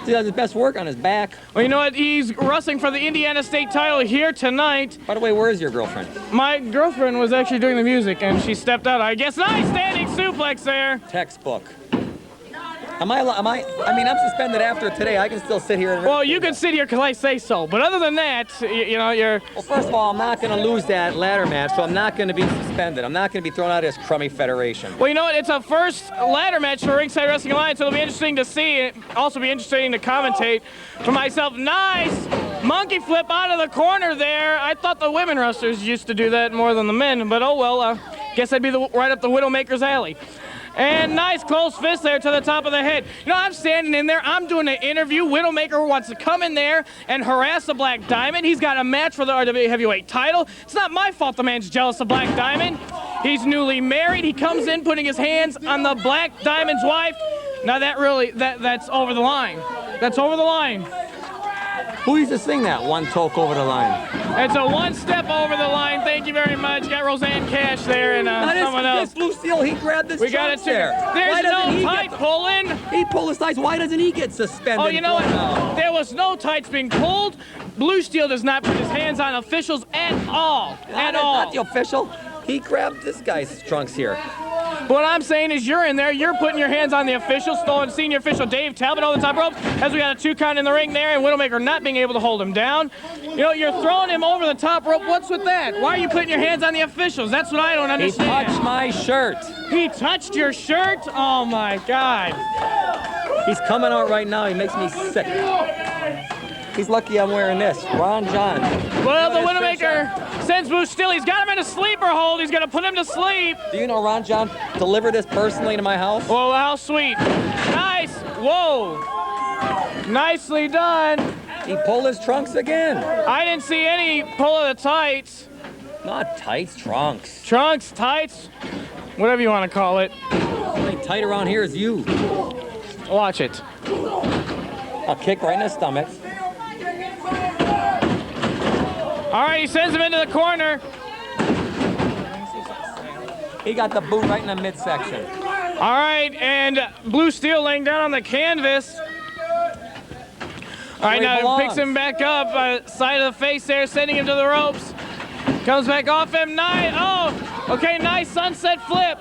He does his best work on his back. Well, you know what? He's wrestling for the Indiana State title here tonight. By the way, where is your girlfriend? My girlfriend was actually doing the music, and she stepped out. I guess nice standing suplex there. Textbook. I mean, I'm suspended after today. I can still sit here and... Well, you can sit here because I say so. But other than that, you know, you're... Well, first of all, I'm not going to lose that ladder match, so I'm not going to be suspended. I'm not going to be thrown out of this crummy federation. Well, you know what? It's a first ladder match for Ringside Wrestling Alliance, so it'll be interesting to see. It also be interesting to commentate for myself. Nice monkey flip out of the corner there. I thought the women wrestlers used to do that more than the men, but oh well. Guess I'd be right up the Widowmaker's alley. And nice close fist there to the top of the head. You know, I'm standing in there. I'm doing an interview. Widowmaker wants to come in there and harass the Black Diamond. He's got a match for the RWA Heavyweight title. It's not my fault the man's jealous of Black Diamond. He's newly married. He comes in putting his hands on the Black Diamond's wife. Now that's over the line. That's over the line. Who used to sing that? One toke over the line. It's a one step over the line. Thank you very much. Got Roseanne Cash there and someone else. This Blue Steel, he grabbed this. We got it too. There. There's no tight pulling. He pulled his tights. Why doesn't he get suspended? Oh, you know what? There was no tights being pulled. Blue Steel does not put his hands on officials at all. Not the official. He grabbed this guy's trunks here. What I'm saying is you're in there, you're putting your hands on the officials, throwing senior official Dave Talbot over the top rope, as we got a 2 count in the ring there, and Widowmaker not being able to hold him down. You know, you're throwing him over the top rope. What's with that? Why are you putting your hands on the officials? That's what I don't understand. He touched my shirt. He touched your shirt? Oh, my God. He's coming out right now. He makes me sick. He's lucky I'm wearing this. Ron John. Well, the Widowmaker sends Blue Steel. He's got him in a sleeper hold. He's going to put him to sleep. Do you know Ron John delivered this personally to my house? Oh, how sweet. Nice. Whoa. Nicely done. He pulled his trunks again. I didn't see any pull of the tights. Not tights, trunks. Trunks, tights, whatever you want to call it. Only tight around here is you. Watch it. I'll kick right in the stomach. All right, he sends him into the corner. He got the boot right in the midsection. All right, and Blue Steel laying down on the canvas. All right, now picks him back up, side of the face there, sending him to the ropes. Comes back off him, okay, nice sunset flip.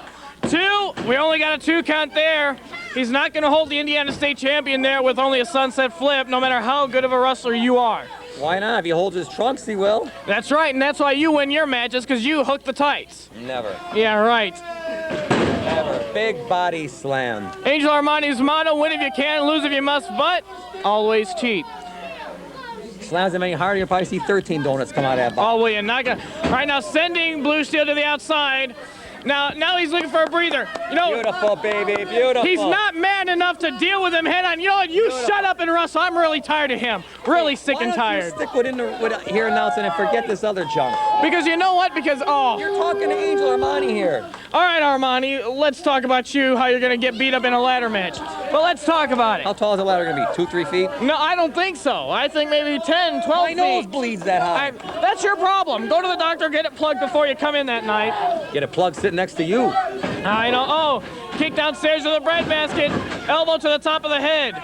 2, we only got a 2 count there. He's not gonna hold the Indiana State champion there with only a sunset flip, no matter how good of a wrestler you are. Why not? If he holds his trunks, he will. That's right, and that's why you win your matches, because you hook the tights. Never. Yeah, right. Never. Big body slam. Angel Armani's motto, win if you can, lose if you must, but always cheat. Slams him any harder, you'll probably see 13 donuts come out of that ball. Oh, will you not gonna... All right, now sending Blue Steel to the outside. Now he's looking for a breather. You know, beautiful, baby, beautiful. He's not man enough to deal with him head on. You know what? You shut up and wrestle. I'm really tired of him. Really sick and tired. Stick with here announcing and forget this other junk. Because you know what? Because, you're talking to Angel Armani here. All right, Armani, let's talk about you, how you're going to get beat up in a ladder match. But let's talk about it. How tall is the ladder going to be? 2-3 feet? No, I don't think so. I think maybe 10, 12 feet. My nose bleeds that high. That's your problem. Go to the doctor, get it plugged before you come in that night. Get it plugged sitting next to you. I know. Oh, kick downstairs to the breadbasket. Elbow to the top of the head.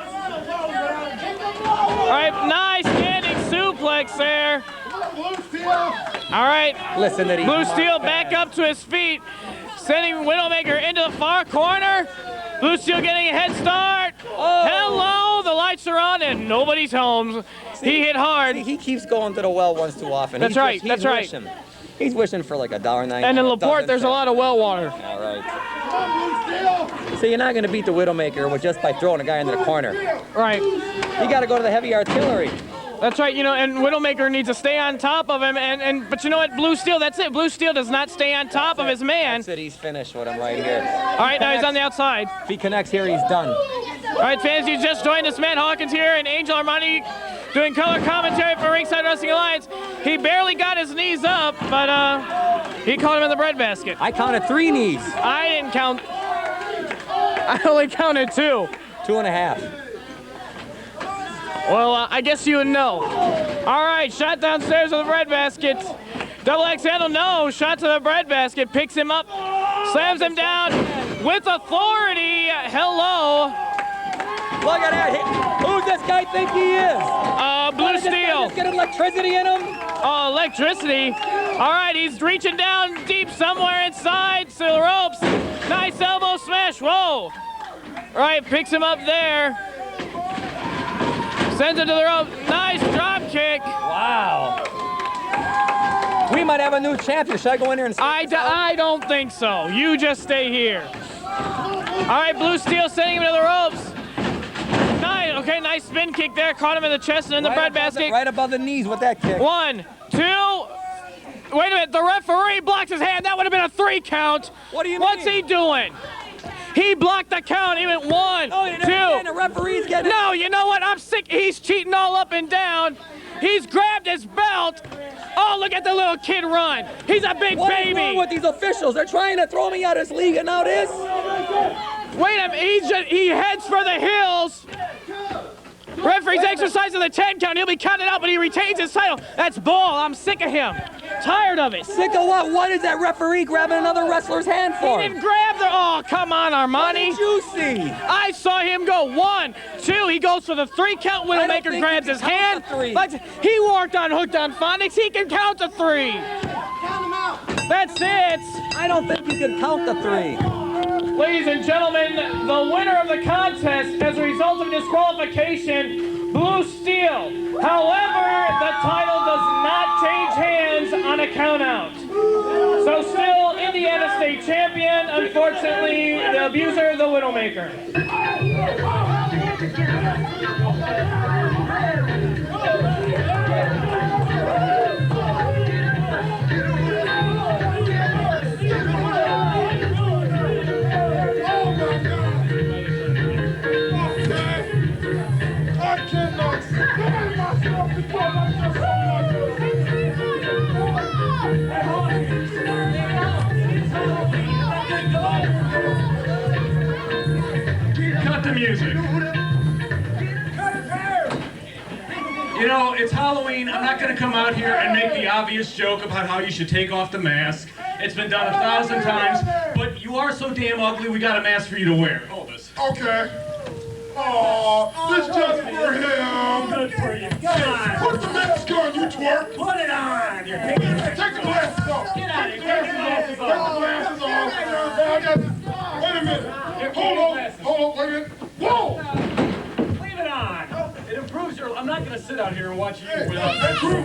All right, nice standing suplex there. All right. Listen to these. Blue Steel back up to his feet, sending Widowmaker into the far corner. Blue Steel getting a head start. Oh. Hello, the lights are on and nobody's home. He hit hard. He keeps going to the well once too often. That's right. That's right. He's wishing for like $1.90. And in LaPorte, there's a lot of well water. All right. So you're not going to beat the Widowmaker with just by throwing a guy into the corner. Right. You got to go to the heavy artillery. That's right, you know, and Widowmaker needs to stay on top of him, but you know what, Blue Steel, that's it. Blue Steel does not stay on top of his man. That's it, he's finished with him right here. All right, now he's on the outside. If he connects here, he's done. All right, fans, you just joined us. Matt Hawkins here and Angel Armani doing color commentary for Ringside Wrestling Alliance. He barely got his knees up, but he caught him in the breadbasket. I counted 3 knees. I didn't count. I only counted 2. 2.5. Well, I guess you would know. All right, shot downstairs to the breadbasket. Double X handle, no. Shot to the breadbasket, picks him up, slams him down with authority. Hello. Look at that. Who's this guy think he is? Blue Steel. Just get electricity in him? Oh, electricity. All right, he's reaching down deep somewhere inside to the ropes. Nice elbow smash. Whoa. All right, picks him up there. Sends him to the rope. Nice drop kick. Wow. We might have a new champion. Should I go in there and see? I don't think so. You just stay here. All right, Blue Steel sending him to the ropes. Nice. Okay, nice spin kick there. Caught him in the chest and in the breadbasket. Right above the knees with that kick. 1, 2. Wait a minute. The referee blocks his hand. That would have been a 3 count. What do you mean? What's he doing? He blocked the count. He went 1, 2. And the referee's getting. No, you know what? I'm sick. He's cheating all up and down. He's grabbed his belt. Oh, look at the little kid run. He's a big What baby. is wrong with these officials? They're trying to throw me out of this league, and now this. Wait a minute. He heads for the hills. Referee's exercising the 10 count. He'll be counted out, but he retains his title. That's bull. I'm sick of him. Tired of it. Sick of what? What is that referee grabbing another wrestler's hand for? He didn't grab the. Oh, come on, Armani. What did you see? I saw him go 1, 2. He goes for the 3 count. Widowmaker grabs his hand. But he worked on hooked on phonics. He can count to 3. Count him out. That's it. I don't think you can count the 3. Ladies and gentlemen, the winner of the contest as a result of disqualification, Blue Steel. However, the title does not change hands on a countout. So still Indiana State Champion, unfortunately, the abuser, the Widowmaker. Cut the music. You know, it's Halloween. I'm not going to come out here and make the obvious joke about how you should take off the mask. It's been done 1,000 times, but you are so damn ugly, we got a mask for you to wear. Hold this. Okay. Oh, this just for him. Good for you. Come on. Put the mask on, you twerk. Put it on. Take the glasses off. Get out of here. Take the glasses off. I got this. Wait a minute. Hold on, wait a minute. Whoa! Leave it on. It improves your. I'm not going to sit out here and watch you without. Hey, Drew.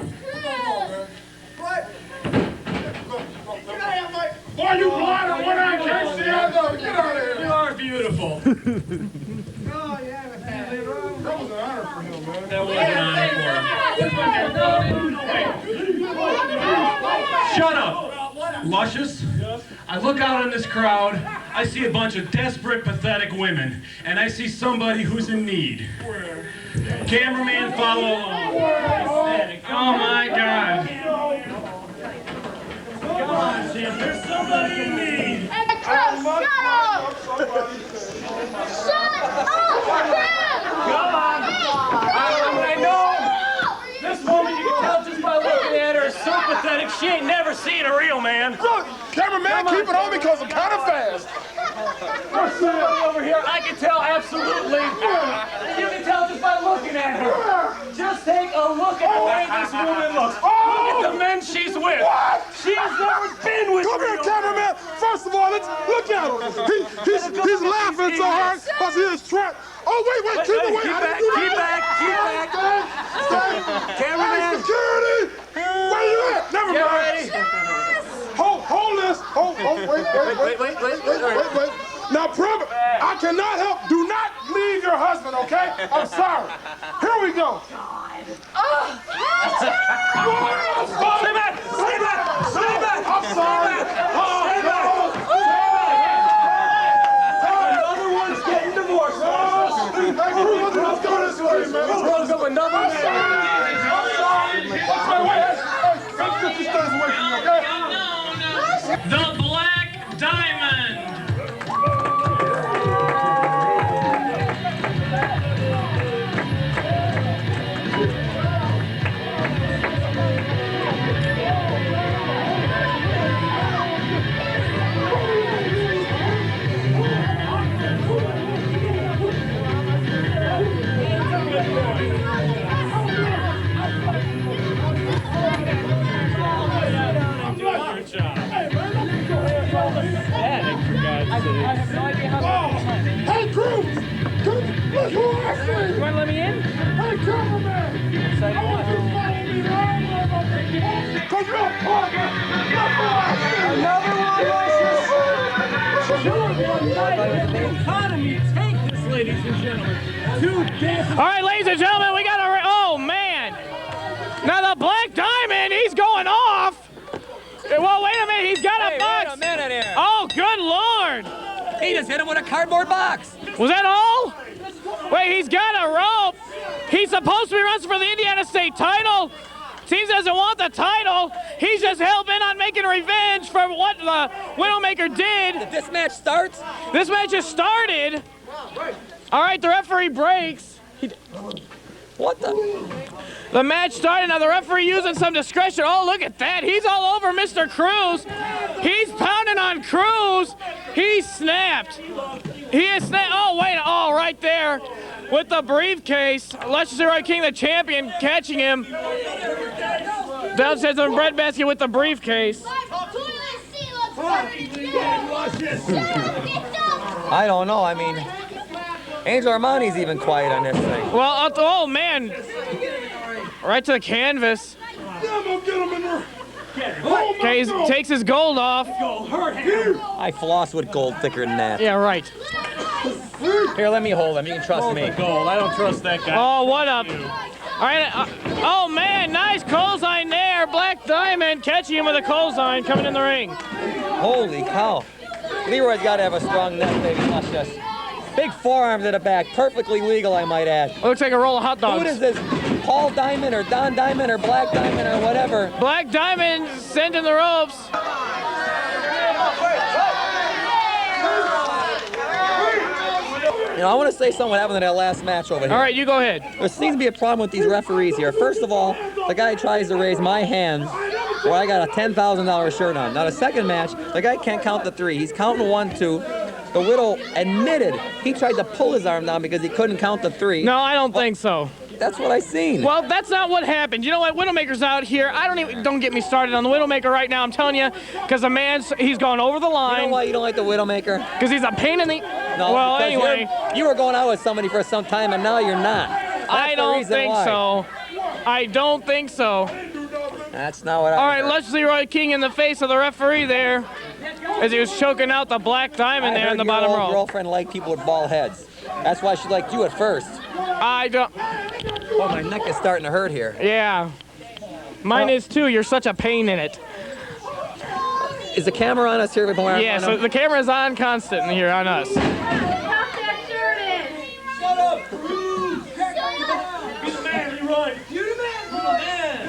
What's going on, man? What? Boy, you blind or what? I can't see out there. Get out of here. You are beautiful. That was an honor for him, man. That was an honor. Shut up. Luscious, I look out in this crowd, I see a bunch of desperate, pathetic women, and I see somebody who's in need. Cameraman, follow along. Oh my God. Come on, Jim. There's somebody in need. Shut up! Come on. I know. This woman, you can tell just by looking at her, is so pathetic. She ain't never seen a real man. Look, cameraman, keep it on me because I'm kind of fast. There's somebody over here. I can tell absolutely. You can tell just by looking at her. Just take a look at the way this woman looks. Look at the men she's with. What? She has never been with. Come here, cameraman. First of all, let's look at him. He's laughing so hard because he is trapped. Oh, wait, keep away. Keep back. Stay. Cameraman. Hey, security. Where you at? Never mind. Hold this. Wait. Now, brother, I cannot help. Do not leave your husband, okay? I'm sorry. Here we go. Stay back. I'm sorry. Another one's getting divorced. Let's go this way, man. Broke up another man. Let's get these things away from you, okay? The Black Diamond. Hey, crew! Look who I see! You want to let me in? Hey, cameraman! I want you to follow me right now. Because you're a partner! Look who I see! Another one, economy, take this, ladies and gentlemen. All right, ladies and gentlemen, we got a. Oh, man. Now, the Black Diamond, he's going off. Well, wait a minute. He's got a box. Wait a minute here. Oh, good Lord. He just hit him with a cardboard box. Was that all? Wait, he's got a rope. He's supposed to be wrestling for the Indiana State title. Teams doesn't want the title. He's just hell-bent on making revenge for what the Widowmaker did. Did this match start? This match has started. All right, the referee breaks. What the? The match started. Now the referee using some discretion. Oh, look at that. He's all over Mr. Cruz. He's pounding on Cruz. He snapped. He is snapped. Oh, wait. Oh, right there with the briefcase. Luscious Leroy King, the champion, catching him. Downstairs in the breadbasket with the briefcase. I don't know. I mean, Angel Armani's even quiet on this thing. Well, oh, man. Right to the canvas. Okay, he takes his gold off. I floss with gold thicker than that. Yeah, right. Here, let me hold him. You can trust me. Gold. I don't trust that guy. Oh, what up? All right. Oh, man, nice clothesline there. Black Diamond catching him with a clothesline coming in the ring. Holy cow. Leroy's got to have a strong neck, baby. Watch this. Big forearm to the back. Perfectly legal, I might add. Looks like a roll of hot dogs. Who is this? Paul Diamond or Don Diamond or Black Diamond or whatever? Black Diamond sent in the ropes. You know, I want to say something what happened in that last match over here. All right, you go ahead. There seems to be a problem with these referees here. First of all, the guy tries to raise my hand where I got a $10,000 shirt on. Now, the second match, the guy can't count the three. He's counting 1, 2. The Widow admitted he tried to pull his arm down because he couldn't count the 3. No, I don't think so. That's what I seen. Well, that's not what happened. You know what? Widowmaker's out here. Don't get me started on the Widowmaker right now. I'm telling you, because the he's gone over the line. You know why you don't like the Widowmaker? Because he's a pain in the... No, well, anyway. You were going out with somebody for some time, and now you're not. I don't think so. I don't think so. That's not what I All right, Luscious Leroy King in the face of the referee there as he was choking out the Black Diamond there in the bottom row. Your girlfriend liked people with bald heads. That's why she liked you at first. I don't... Oh, my neck is starting to hurt here. Yeah. Mine is too. You're such a pain in it. Is the camera on us here? Yeah, so the camera's on constant here on us. Shut up! Be the man, Leroy! You're the man!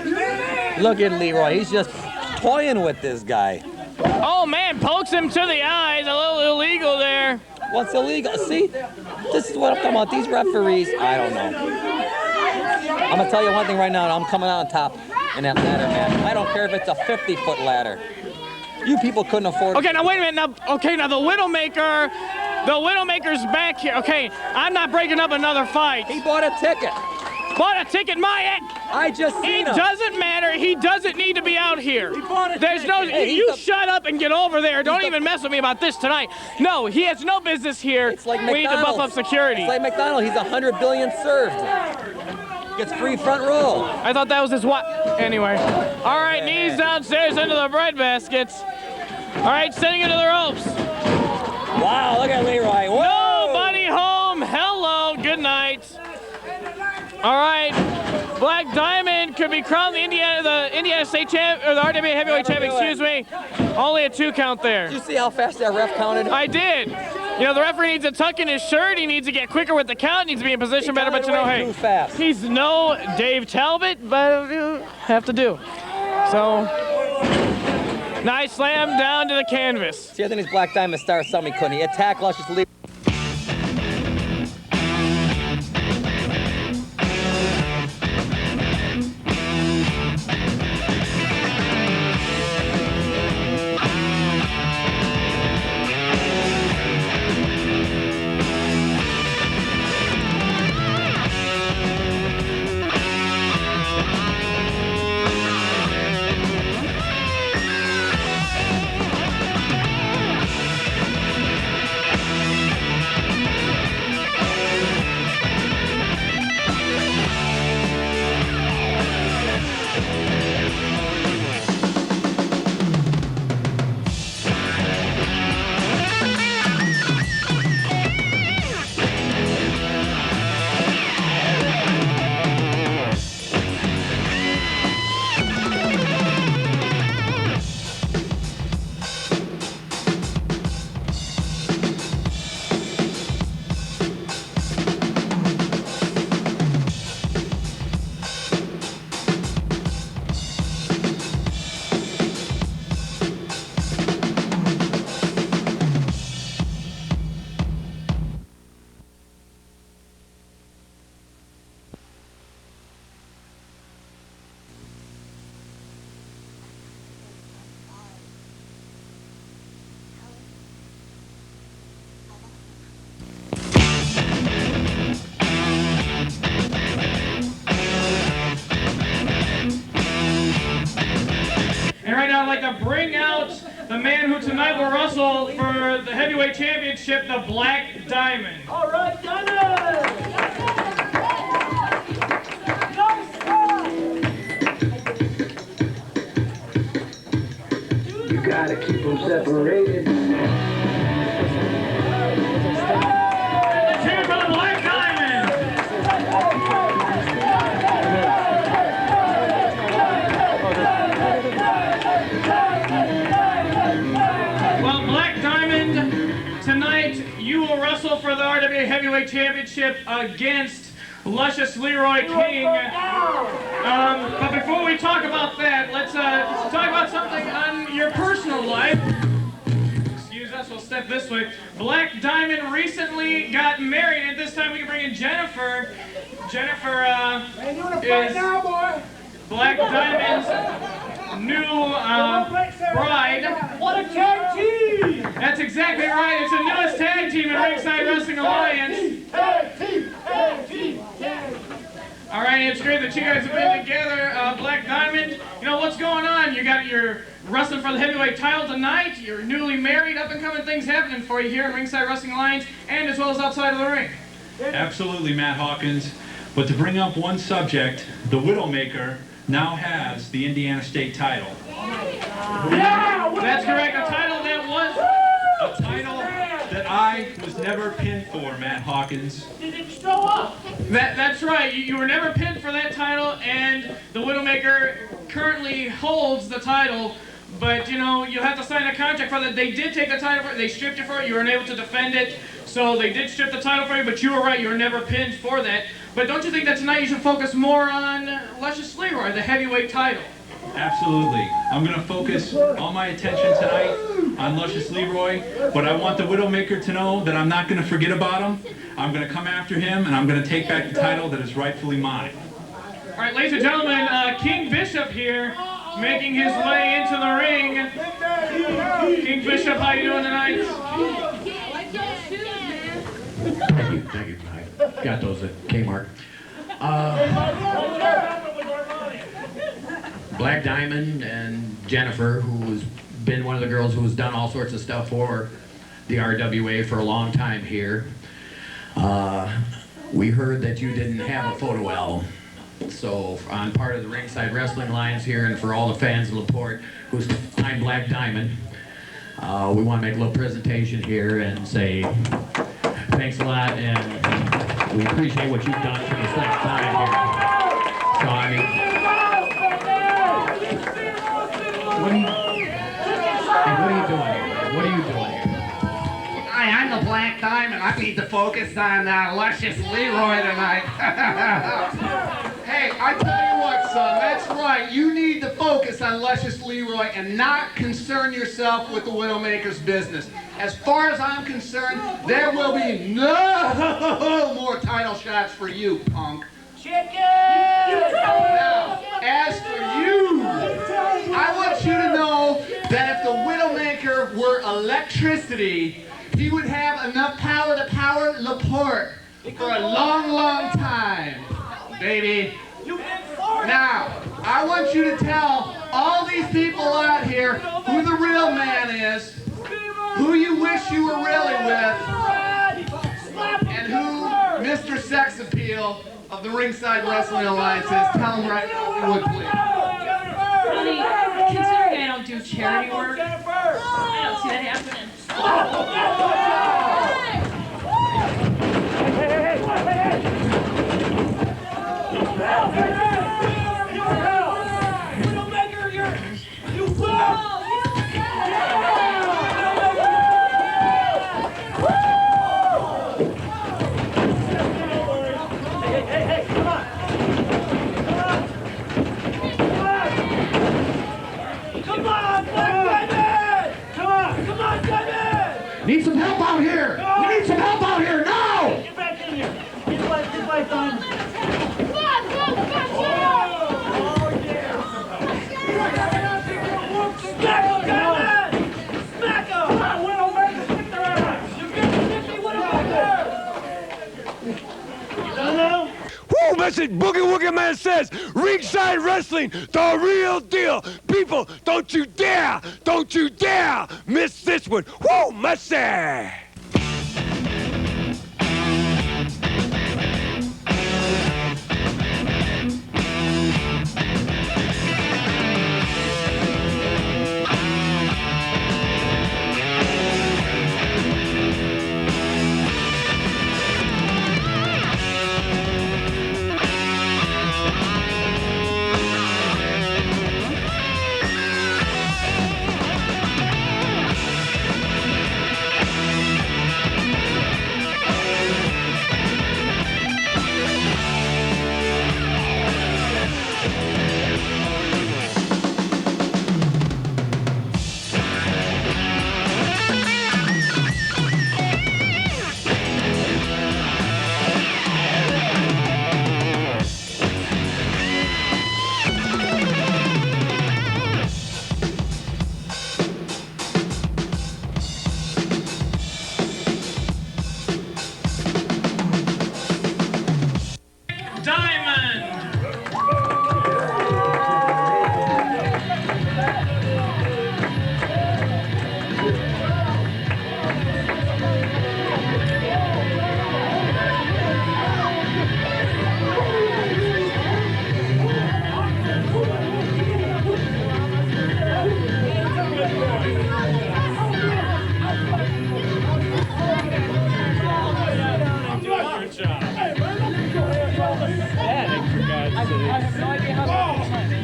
Be the man! Look at Leroy. He's just toying with this guy. Oh, man, pokes him to the eyes. A little illegal there. What's illegal? See? This is what I'm talking about. These referees, I don't know. I'm going to tell you one thing right now. I'm coming out on top in that ladder match. I don't care if it's a 50-foot ladder. You people couldn't afford... Okay, now wait a minute. Now the Widowmaker's back here. Okay, I'm not breaking up another fight. He bought a ticket. Bought a ticket, I just seen him. It doesn't matter. He doesn't need to be out here. There's no... Hey, you shut up and get over there. Don't even mess with me about this tonight. No, he has no business here. It's like we need to buff up security. It's like McDonald's. He's 100 billion served. Gets free front row. I thought that was his what? Anyway. All right, knees downstairs into the bread baskets. All right, sending into the ropes. Wow, look at Leroy. Whoa. Nobody home. Hello, good night. All right, Black Diamond could be crowned the Indiana State champ, or the RWA heavyweight champion, excuse me. Only a 2 count there. Did you see how fast that ref counted? I did. You know, the referee needs to tuck in his shirt. He needs to get quicker with the count. Needs to be in position better, but you know, hey, too fast. He's no Dave Talbot, but have to do. So, nice slam down to the canvas. See, I think his Black Diamond started something he couldn't. He attacked Luscious Leroy. I'd like to bring out the man who tonight will wrestle for the heavyweight championship, the Black Diamond. All right, Diamond! You gotta keep them separated. Cheer for the Black Diamond! Well, Black Diamond, tonight you will wrestle for the RWA Heavyweight Championship against Luscious Leroy King. But before we talk about that, let's talk about something on your personal life. Excuse us, we'll step this way. Black Diamond recently got married, and this time we can bring in Jennifer. Jennifer is Black Diamond's new bride. What a tag team! That's exactly right. It's the newest tag team in Ringside Wrestling Alliance. Tag team! Tag team! Tag team! All right, it's great that you guys have been together, Black Diamond. You know, what's going on? You're wrestling for the heavyweight title tonight. You're newly married, up-and-coming things happening for you here in Ringside Wrestling Alliance, and as well as outside of the ring. Absolutely, Matt Hawkins. But to bring up one subject, the Widowmaker now has the Indiana State title. Yeah, that's correct. A title that was a title that I was never pinned for, Matt Hawkins. Didn't show up! That's right. You were never pinned for that title, and the Widowmaker currently holds the title. But, you know, you have to sign a contract for that. They did take the title for it. They stripped you for it. You were unable to defend it. So they did strip the title for you, but you were right. You were never pinned for that. But don't you think that tonight you should focus more on Luscious Leroy, the heavyweight title? Absolutely. I'm going to focus all my attention tonight on Luscious Leroy, but I want the Widowmaker to know that I'm not going to forget about him. I'm going to come after him, and I'm going to take back the title that is rightfully mine. All right, ladies and gentlemen, King Bishop here, making his way into the ring. King Bishop, how you doing tonight? Thank you. I got those at Kmart. Black Diamond and Jennifer, who has been one of the girls who has done all sorts of stuff for the RWA for a long time here. We heard that you didn't have a photo album. So on part of the Ringside Wrestling Alliance here, and for all the fans of LaPorte who's behind Black Diamond, we want to make a little presentation here and say thanks a lot, and we appreciate what you've done for this next time here. So I mean, what are you doing here? What are you doing here? Hi, I'm the Black Diamond. I need to focus on Luscious Leroy tonight. Hey, I tell you what, son, that's right. You need to focus on Luscious Leroy and not concern yourself with the Widowmaker's business. As far as I'm concerned, there will be no more title shots for you, punk. Chicken! Now, as for you, I want you to know that if the Widowmaker were electricity, he would have enough power to power LaPorte for a long, long time, baby. Now, I want you to tell all these people out here who the real man is, who you wish you were really with, and who Mr. Sex Appeal of the Ringside Wrestling Alliance is. Tell them right now, if you would, please. Honey, considering I don't do charity work, I don't see that happening. Widowmaker, you will! Hey, come on! Come on, Black Diamond! Come on, Diamond! Need some help out here! We need some help out here now! Get back in here! Get Black Diamond! Woo, Mr. Listen, Boogie Woogie Man says, ringside wrestling, the real deal. People, don't you dare miss this one. Woo, mercy!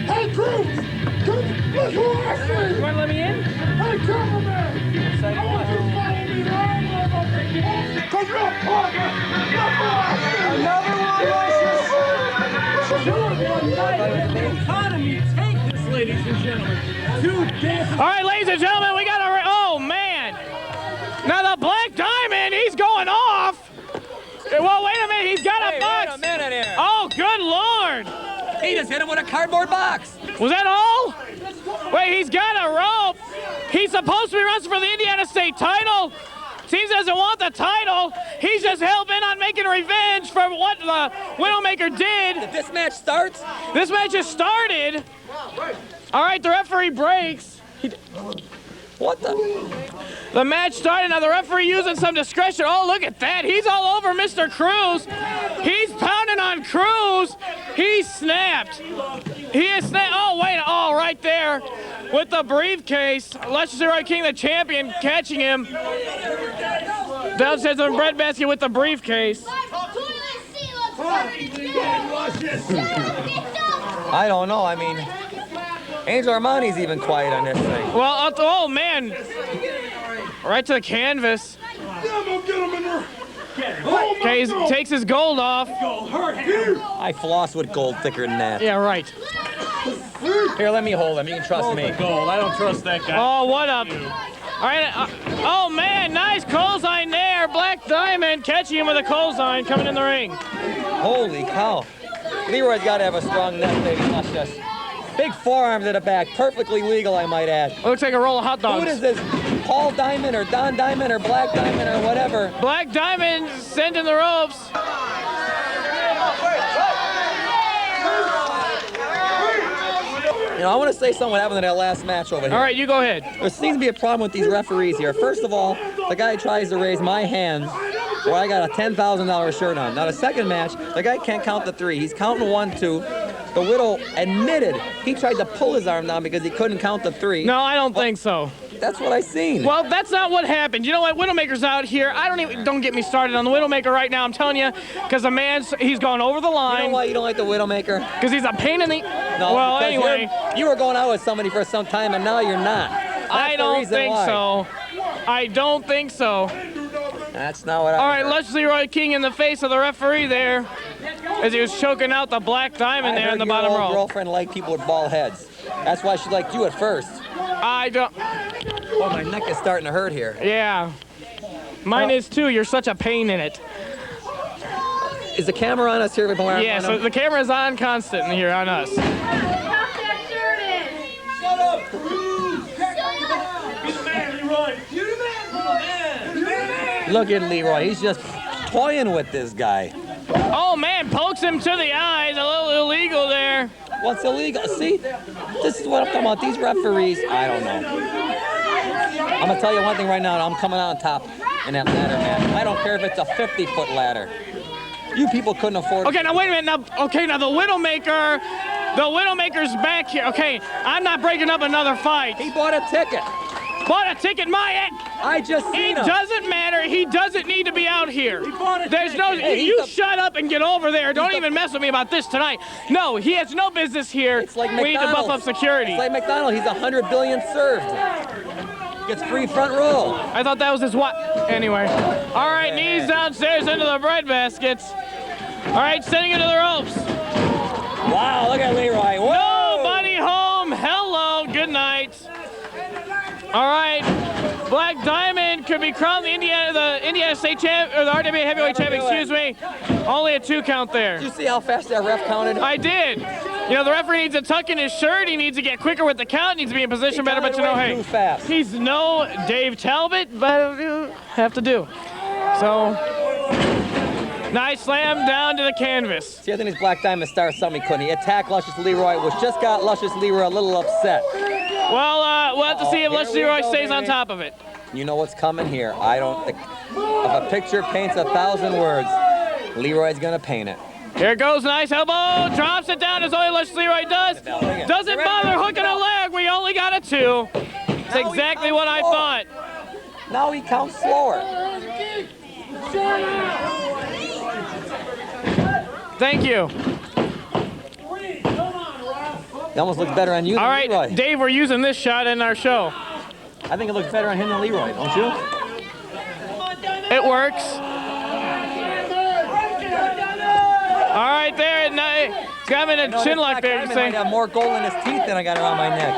Hey, Cruz! Look who I see! You want to let me in? Hey, cameraman! I want you to follow me around, because you're a partner! Look who I see! Another one, Economy, take this, ladies and gentlemen. All right, ladies and gentlemen, we got a... Oh, man. Now, the Black Diamond, he's going off. Well, wait a minute. He's got a box. Wait a minute here. Oh, good Lord. He just hit him with a cardboard box. Was that all? Wait, he's got a rope. He's supposed to be wrestling for the Indiana State title. Seems doesn't want the title. He's just hell-bent on making revenge for what the Widowmaker did. Did this match start? This match just started. All right, the referee breaks. What the? The match started. Now the referee using some discretion. Oh, look at that. He's all over Mr. Cruz. He's pounding on Cruz. He snapped. He is snapped. Oh, wait. Oh, right there with the briefcase. Legendary King, the champion, catching him. Downstairs in the breadbasket with the briefcase. I don't know. I mean, Angel Armani's even quiet on this thing. Well, oh, man. Right to the canvas. Okay, he takes his gold off. I floss with gold thicker than that. Yeah, right. Here, let me hold him. You can trust me. Gold. I don't trust that guy. Oh, what up? All right. Oh, man, nice clothesline there. Black Diamond catching him with a clothesline coming in the ring. Holy cow. Leroy's got to have a strong neck, baby. Watch this. Big forearms at the back. Perfectly legal, I might add. Looks like a roll of hot dogs. What is this? Paul Diamond or Don Diamond or Black Diamond or whatever? Black Diamond sending the ropes. You know, I want to say something what happened in that last match over here. All right, you go ahead. There seems to be a problem with these referees here. First of all, the guy tries to raise my hand where I got a $10,000 shirt on. Now, the second match, the guy can't count the three. He's counting 1, 2. The Widow admitted he tried to pull his arm down because he couldn't count the 3. No, I don't think so. That's what I seen. Well, that's not what happened. You know what? Widowmaker's out here. Don't get me started on the Widowmaker right now. I'm telling you, because the he's gone over the line. You know why you don't like the Widowmaker? Because he's a pain in the... No, well, anyway. You were going out with somebody for some time, and now you're not. I don't think so. I don't think so. That's not what I All right, let's Leroy King in the face of the referee there as he was choking out the Black Diamond there in the bottom row. Your girlfriend liked people with bald heads. That's why she liked you at first. I don't... Oh, my neck is starting to hurt here. Yeah. Mine is too. You're such a pain in it. Is the camera on us here? Yeah, so the camera's on constant here on us. Shut up, Cruz! Shut up! You're the man, Leroy! You're the man! Look at Leroy. He's just toying with this guy. Oh man, pokes him to the eyes. A little illegal there. What's illegal? See, this is what I'm talking about. These referees, I don't know. I'm gonna tell you one thing right now. I'm coming out on top in that ladder match. I don't care if it's a 50-foot ladder. You people couldn't afford. Okay, now wait a minute. Now, okay, now the Widowmaker's back here. Okay, I'm not breaking up another fight. He bought a ticket. Bought a ticket, I just seen him. It doesn't matter. He doesn't need to be out here. There's no. Hey, you shut up and get over there. Don't even mess with me about this tonight. No, he has no business here. It's like we need to buff up security. It's like McDonald's. He's 100 billion served. Gets free front row. I thought that was his what? Anyway. All right, knees downstairs into the bread baskets. All right, sending it to the ropes. Wow, look at Leroy. Whoa. Nobody home. Hello. Good night. All right, Black Diamond could be crowned the Indiana State champ, or the RWA heavyweight champ, excuse me. Only a 2 count there. Did you see how fast that ref counted? I did. You know, the referee needs to tuck in his shirt. He needs to get quicker with the count. Needs to be in position better, but you know, hey, too fast. He's no Dave Talbot, but have to do. So, nice slam down to the canvas. See, I think this Black Diamond started something he couldn't. He attacked Luscious Leroy, which just got Luscious Leroy a little upset. Well, we'll have to see if Luscious Leroy stays on top of it. You know what's coming here. I don't think, if a picture paints 1,000 words, Leroy's gonna paint it. Here goes, nice elbow, drops it down as only Luscious Leroy does. Doesn't bother hooking a leg, we only got a 2. It's exactly what I thought. Now he counts slower. Thank you. It almost looks better on you than Leroy. All right, Dave, we're using this shot in our show. I think it looks better on him than Leroy, don't you? It works. All right, there at night. He's got him in a chin lock there. I might have more gold in his teeth than I got around my neck.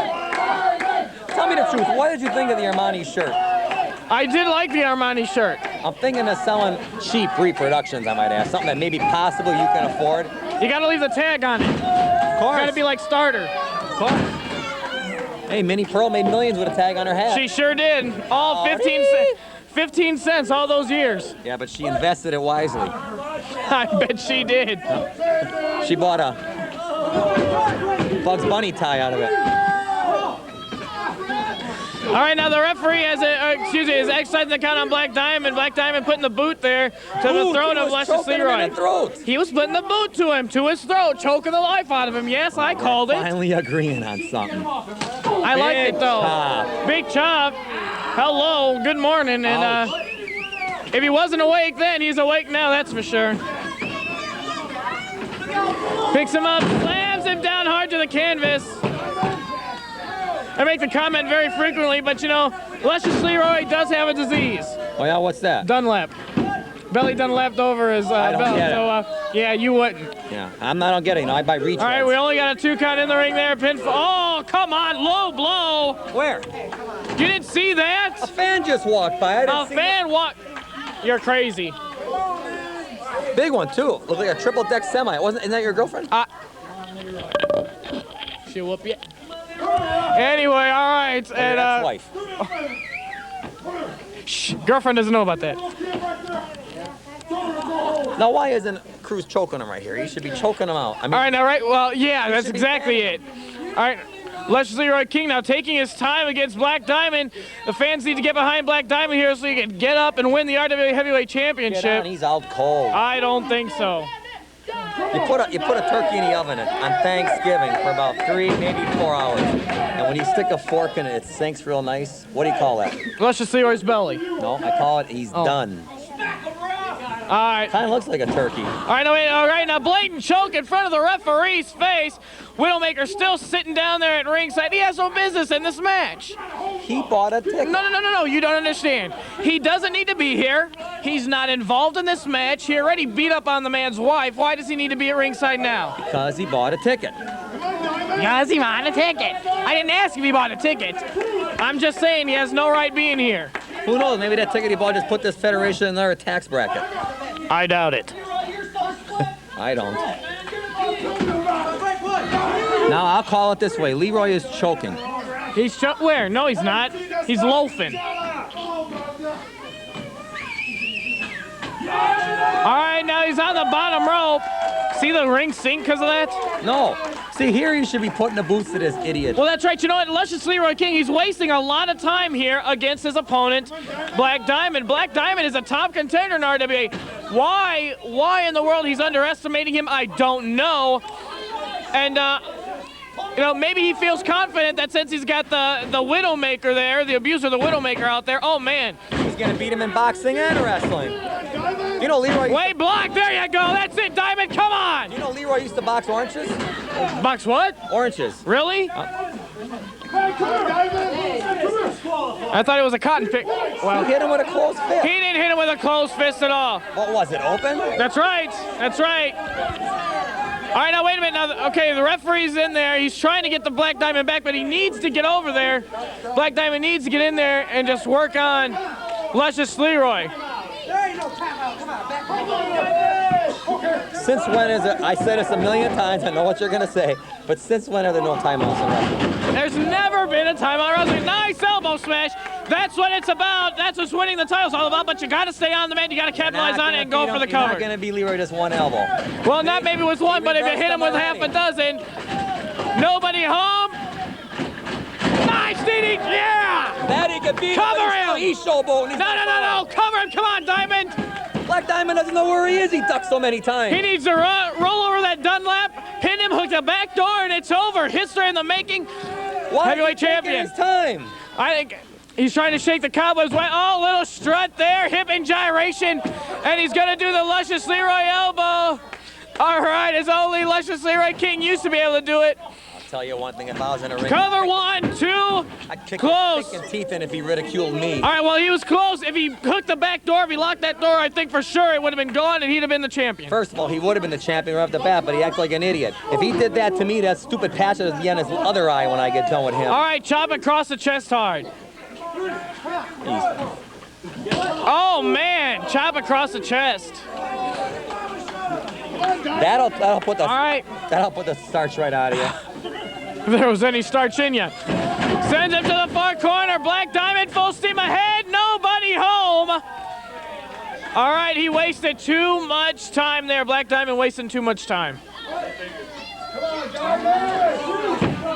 Tell me the truth. What did you think of the Armani shirt? I did like the Armani shirt. I'm thinking of selling cheap reproductions, I might add. Something that maybe possibly you can afford. You got to leave the tag on it. Of course. Got to be like Starter. Of course. Hey, Minnie Pearl made millions with a tag on her hat. She sure did. All 15 cents all those years. Yeah, but she invested it wisely. I bet she did. She bought a Bugs Bunny tie out of it. All right, now the referee has is exercising the count on Black Diamond. Black Diamond putting the boot there to the throat of Luscious Leroy. He was putting the boot to him, to his throat, choking the life out of him. Yes, I called it. Finally agreeing on something. I like it though. Chop. Big Chop. Hello, good morning. And if he wasn't awake then, he's awake now, that's for sure. Picks him up, slams him down hard to the canvas. I make the comment very frequently, but you know, Luscious Leroy does have a disease. Oh yeah, what's that? Dunlap. Belly done left over his belt. Get it. So yeah, you wouldn't. Yeah, I don't get it. You know, I buy retreads. All right, we only got a 2 count in the ring there. Pinfall. Oh, come on, low blow. Where? You didn't see that? A fan just walked by. A fan walked. You're crazy. Big one too. Looked like a triple deck semi. Isn't that your girlfriend? She'll whoop you. Anyway, all right. Oh, and ex-wife. Shh, girlfriend doesn't know about that. Now, why isn't Cruz choking him right here? He should be choking him out. I mean, all right, now, right? Well, yeah, that's exactly it. All right. Luscious Leroy King now taking his time against Black Diamond. The fans need to get behind Black Diamond here so he can get up and win the RWA Heavyweight Championship. Get on, he's out cold. I don't think so. You put a turkey in the oven on Thanksgiving for about 3, maybe 4 hours. And when you stick a fork in it, it sinks real nice. What do you call that? Luscious Leroy's belly. No, I call it he's done. All right. Kind of looks like a turkey. All right, now blatant choke in front of the referee's face. Widowmaker still sitting down there at ringside. He has no business in this match. He bought a ticket. No, you don't understand. He doesn't need to be here. He's not involved in this match. He already beat up on the man's wife. Why does he need to be at ringside now? Because he bought a ticket. Because he bought a ticket. I didn't ask if he bought a ticket. I'm just saying he has no right being here. Who knows? Maybe that ticket he bought just put this federation in their tax bracket. I doubt it. I don't. Now, I'll call it this way. Leroy is choking. He's where? No, he's not. He's loafing. All right, now he's on the bottom rope. See the ring sink because of that? No. See, here you should be putting the boots to this idiot. Well, that's right. You know what? Luscious Leroy King, he's wasting a lot of time here against his opponent, Black Diamond. Black Diamond is a top contender in RWA. Why in the world he's underestimating him, I don't know. And, you know, maybe he feels confident that since he's got the Widowmaker there, the abuser, the Widowmaker out there, oh, man. He's going to beat him in boxing and wrestling. You know, Leroy... Wait, block. There you go. That's it, Diamond. Come on. You know, Leroy used to box oranges? Box what? Oranges. Really? I thought it was a cotton pick. Well, he hit him with a closed fist. He didn't hit him with a closed fist at all. What was it, open? That's right. That's right. All right, now wait a minute. Now, okay, the referee's in there. He's trying to get the Black Diamond back, but he needs to get over there. Black Diamond needs to get in there and just work on Luscious Leroy. Since when is it? I said this a million times. I know what you're gonna say, but since when are there no timeouts in wrestling? There's never been a timeout in wrestling. Nice elbow smash. That's what it's about. That's what winning the title's all about. But you got to stay on the man. You got to capitalize on it and go for the cover. You're not gonna be Leroy just one elbow. Well, not maybe with one, but if you hit him with half a dozen, nobody home. Nice DDT. Yeah. That he could beat cover him. him. He's showboating. No. Cover him. Come on, Diamond. Black Diamond doesn't know where he is. He ducked so many times. He needs to roll over that Dunlap, pin him, hook the back door, and it's over. History in the making. Why heavyweight champion. His time. I think he's trying to shake the cobwebs away. Oh, little strut there, hip and gyration, and he's gonna do the Luscious Leroy elbow. All right, as only Luscious Leroy King used to be able to do it. I'll tell you one thing, if I was in a ring. Cover 1, 2, I'd kick close. His teeth in if he ridiculed me. All right, well, he was close. If he hooked the back door, if he locked that door, I think for sure it would have been gone and he'd have been the champion. First of all, he would have been the champion right off the bat, but he acted like an idiot. If he did that to me, that stupid patch at the end of his other eye when I get done with him. All right, chop across the chest hard. Oh, man, chop across the chest. That'll put the all right. That'll put the starch right out of you. If there was any starch in you. Sends him to the far corner. Black Diamond full steam ahead. Nobody home. All right, he wasted too much time there. Black Diamond wasting too much time.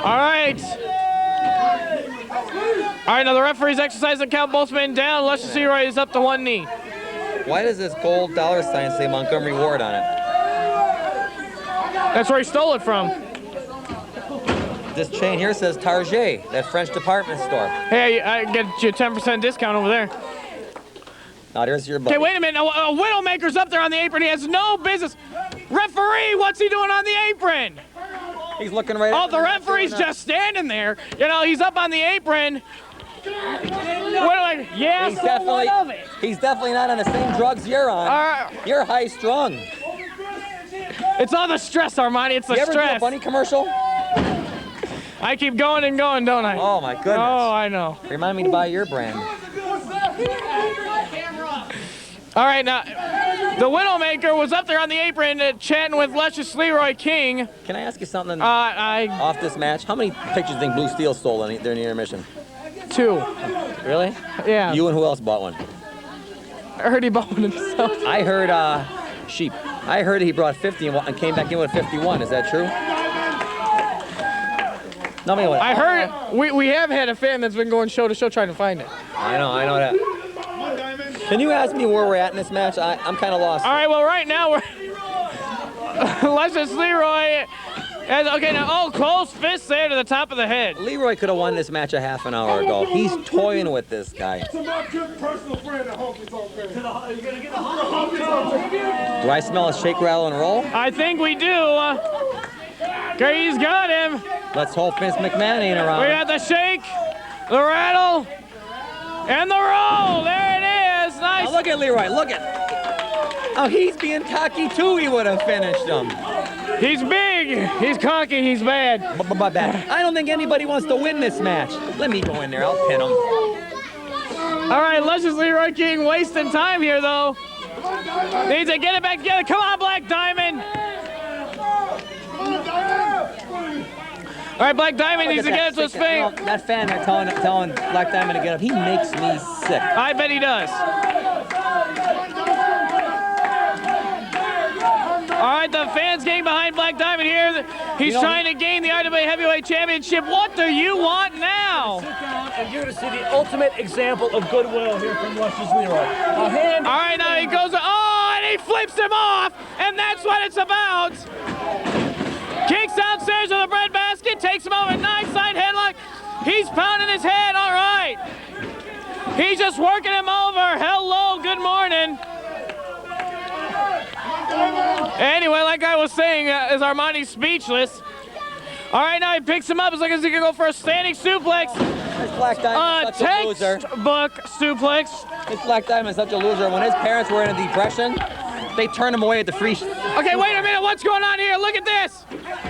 All right. All right, now the referee's exercising count both men down. Luscious Leroy is up to one knee. Why does this gold dollar sign say Montgomery Ward on it? That's where he stole it from. This chain here says Target, that French department store. Hey, I get you a 10% discount over there. Now there's your buddy. Okay, wait a minute. A Widowmaker's up there on the apron. He has no business. Referee, what's he doing on the apron? He's looking right at the referee's just standing there. You know, he's up on the apron. Yeah, he's definitely not on the same drugs you're on. You're high strung. It's all the stress, Armani. It's the you ever stress. Do a funny commercial? I keep going and going, don't I? Oh my goodness. Oh, I know. Remind me to buy your brand. All right, now the Widowmaker was up there on the apron chatting with Luscious Leroy King. Can I ask you something? Off this match, how many pictures do you think Blue Steel stole during the intermission? 2. Really? Yeah. You and who else bought one? I heard he bought one himself. I heard Sheep. I heard he brought 50 and came back in with 51. Is that true? No, I heard we have had a fan that's been going show to show trying to find it. I know that. Can you ask me where we're at in this match? I'm kind of lost. All right, well, right now we're Luscious Leroy. Okay, now, close fist there to the top of the head. Leroy could have won this match a half an hour ago. He's toying with this guy. Do I smell a shake, rattle, and roll? I think we do. Okay, he's got him. Let's hope Vince McMahon ain't around. We got the shake, the rattle, and the roll. There it is. Nice. Now look at Leroy. Look at. Oh, he's being cocky too. He would have finished him. He's big. He's cocky. He's bad. I don't think anybody wants to win this match. Let me go in there. I'll pin him. All right, Luscious Leroy King wasting time here, though. Needs to get it back together. Come on, Black Diamond. All right, Black Diamond needs to get it to his feet. You know, that fan there telling Black Diamond to get up, he makes me sick. I bet he does. All right, the fans getting behind Black Diamond here. He's trying to gain the IWA Heavyweight Championship. What do you want now? Sit down, and you're going to see the ultimate example of goodwill here from Luscious Leroy. All right, now he goes, oh, and he flips him off, and that's what it's about. Kicks downstairs with a bread basket, takes him over, nice side headlock. He's pounding his head, all right. He's just working him over. Hello, good morning. Anyway, like I was saying, is Armani speechless. All right, now he picks him up. It's like he's gonna go for a standing suplex. This Black Diamond is such a loser. Textbook suplex. This Black Diamond is such a loser. When his parents were in a depression, they turned him away at the free. Okay, wait a minute. What's going on here? Look at this.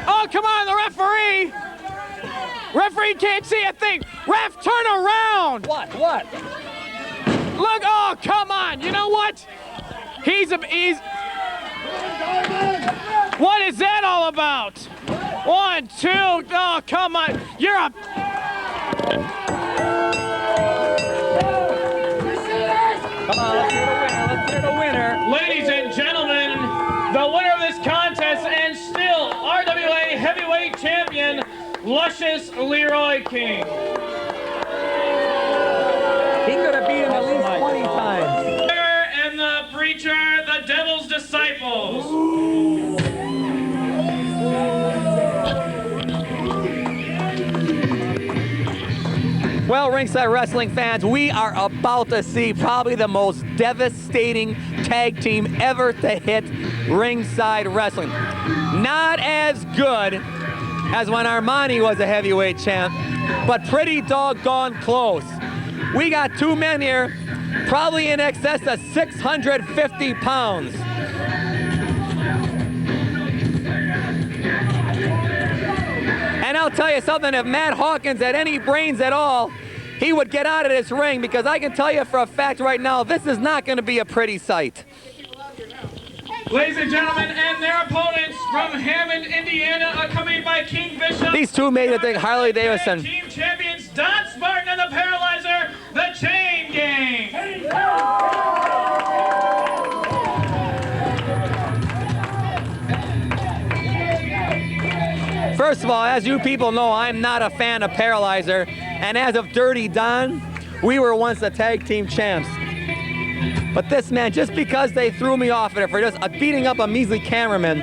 Oh, come on, the referee. Referee can't see a thing. Ref, turn around. What? Look, oh, come on. You know what? He's. What is that all about? 1, 2, oh, come on. You're a. Come on, let's hear the winner. Ladies and gentlemen, the winner of this contest and still RWA Heavyweight Champion, Luscious Leroy King. He could have beat him at least 20 times. And the preacher, the devil's disciples. Well, Ringside Wrestling fans, we are about to see probably the most devastating tag team ever to hit Ringside Wrestling. Not as good as when Armani was a heavyweight champ, but pretty doggone close. We got two men here, probably in excess of 650 pounds. And I'll tell you something, if Matt Hawkins had any brains at all, he would get out of this ring, because I can tell you for a fact right now, this is not going to be a pretty sight. Ladies and gentlemen, and their opponents from Hammond, Indiana, accompanied by King Bishop. These two made it, Harley Davidson. Team champions Don Spartan and the Paralyzer, the Chain Gang. First of all, as you people know, I'm not a fan of Paralyzer, and as of Dirty Don, we were once the tag team champs. But this man, just because they threw me off at it for just beating up a measly cameraman,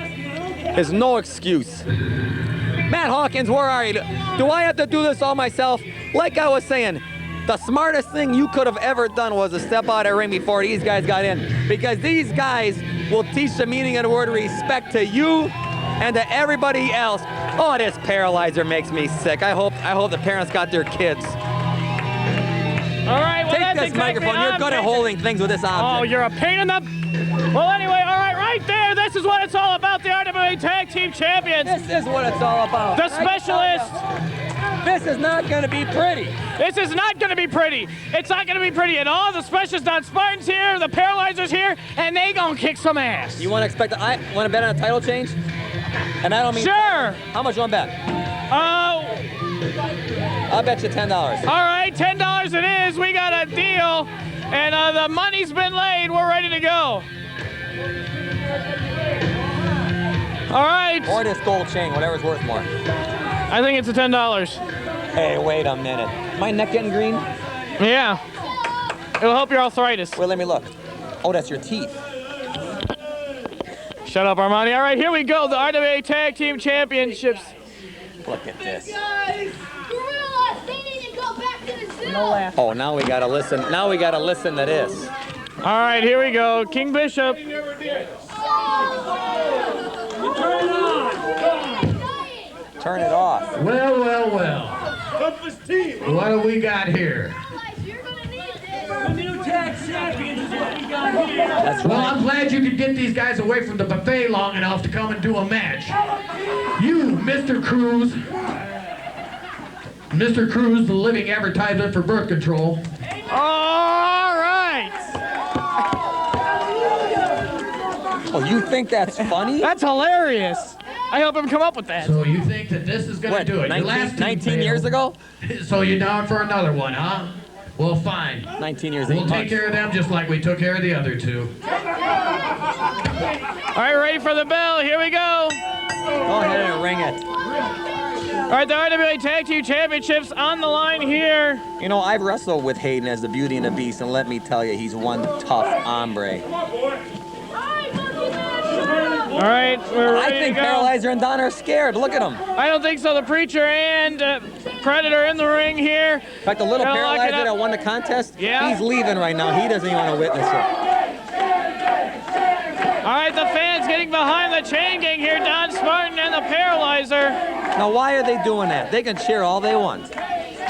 is no excuse. Matt Hawkins, where are you? Do I have to do this all myself? Like I was saying, the smartest thing you could have ever done was to step out of the ring before these guys got in, because these guys will teach the meaning of the word respect to you and to everybody else. Oh, this Paralyzer makes me sick. I hope the parents got their kids. All right, well, take that's this exactly microphone. You're good at holding things with this object. Oh, you're a pain in the... Well, anyway, all right there. This is what it's all about, the RWA Tag Team Champions. This is what it's all about. The specialist. This is not going to be pretty. This is not going to be pretty. It's not going to be pretty at all. The specialist Don Spartan's here, the Paralyzer's here, and they gonna kick some ass. You want to expect... I want to bet on a title change? And I don't mean... Sure. How much you want to bet? I'll bet you $10. All right, $10 it is. We got a deal, and the money's been laid. We're ready to go. All right. Or this gold chain, whatever's worth more. I think it's a $10. Hey, wait a minute. My neck getting green? Yeah. It'll help your arthritis. Well, let me look. Oh, that's your teeth. Shut up, Armani. All right, here we go. The RWA Tag Team Championships. Look at this. Guys, gorillas, they need to go back to the zoo. No laugh. Oh, now we gotta listen. Now we gotta listen to this. All right, here we go. King Bishop. Turn it on. Turn it off. Well. What do we got here? The new tag champions is what we got here. That's right. Well, I'm glad you could get these guys away from the buffet long enough to come and do a match. You, Mr. Cruz. Mr. Cruz, the living advertisement for birth control. All right. Oh, you think that's funny? That's hilarious. I helped him come up with that. So you think that this is going to do it? 19 years ago? So you're down for another one, huh? Well, fine. 19 years, We'll 8 take months. care of them just like we took care of the other two. All right, ready for the bell. Here we go. Go ahead and ring it. All right, the RWA Tag Team Championships on the line here. You know, I've wrestled with Hayden as the Beauty and the Beast, and let me tell you, he's one tough hombre. All right, we're ready I think to go. Paralyzer and Don are scared. Look at them. I don't think so. The Preacher and Predator in the ring here. In fact, the little They're locking Paralyzer up. that won the contest, Yeah. he's leaving right now. He doesn't even want to witness it. All right, the fans getting behind the chain gang here. Don Spartan and the Paralyzer. Now, why are they doing that? They can cheer all they want.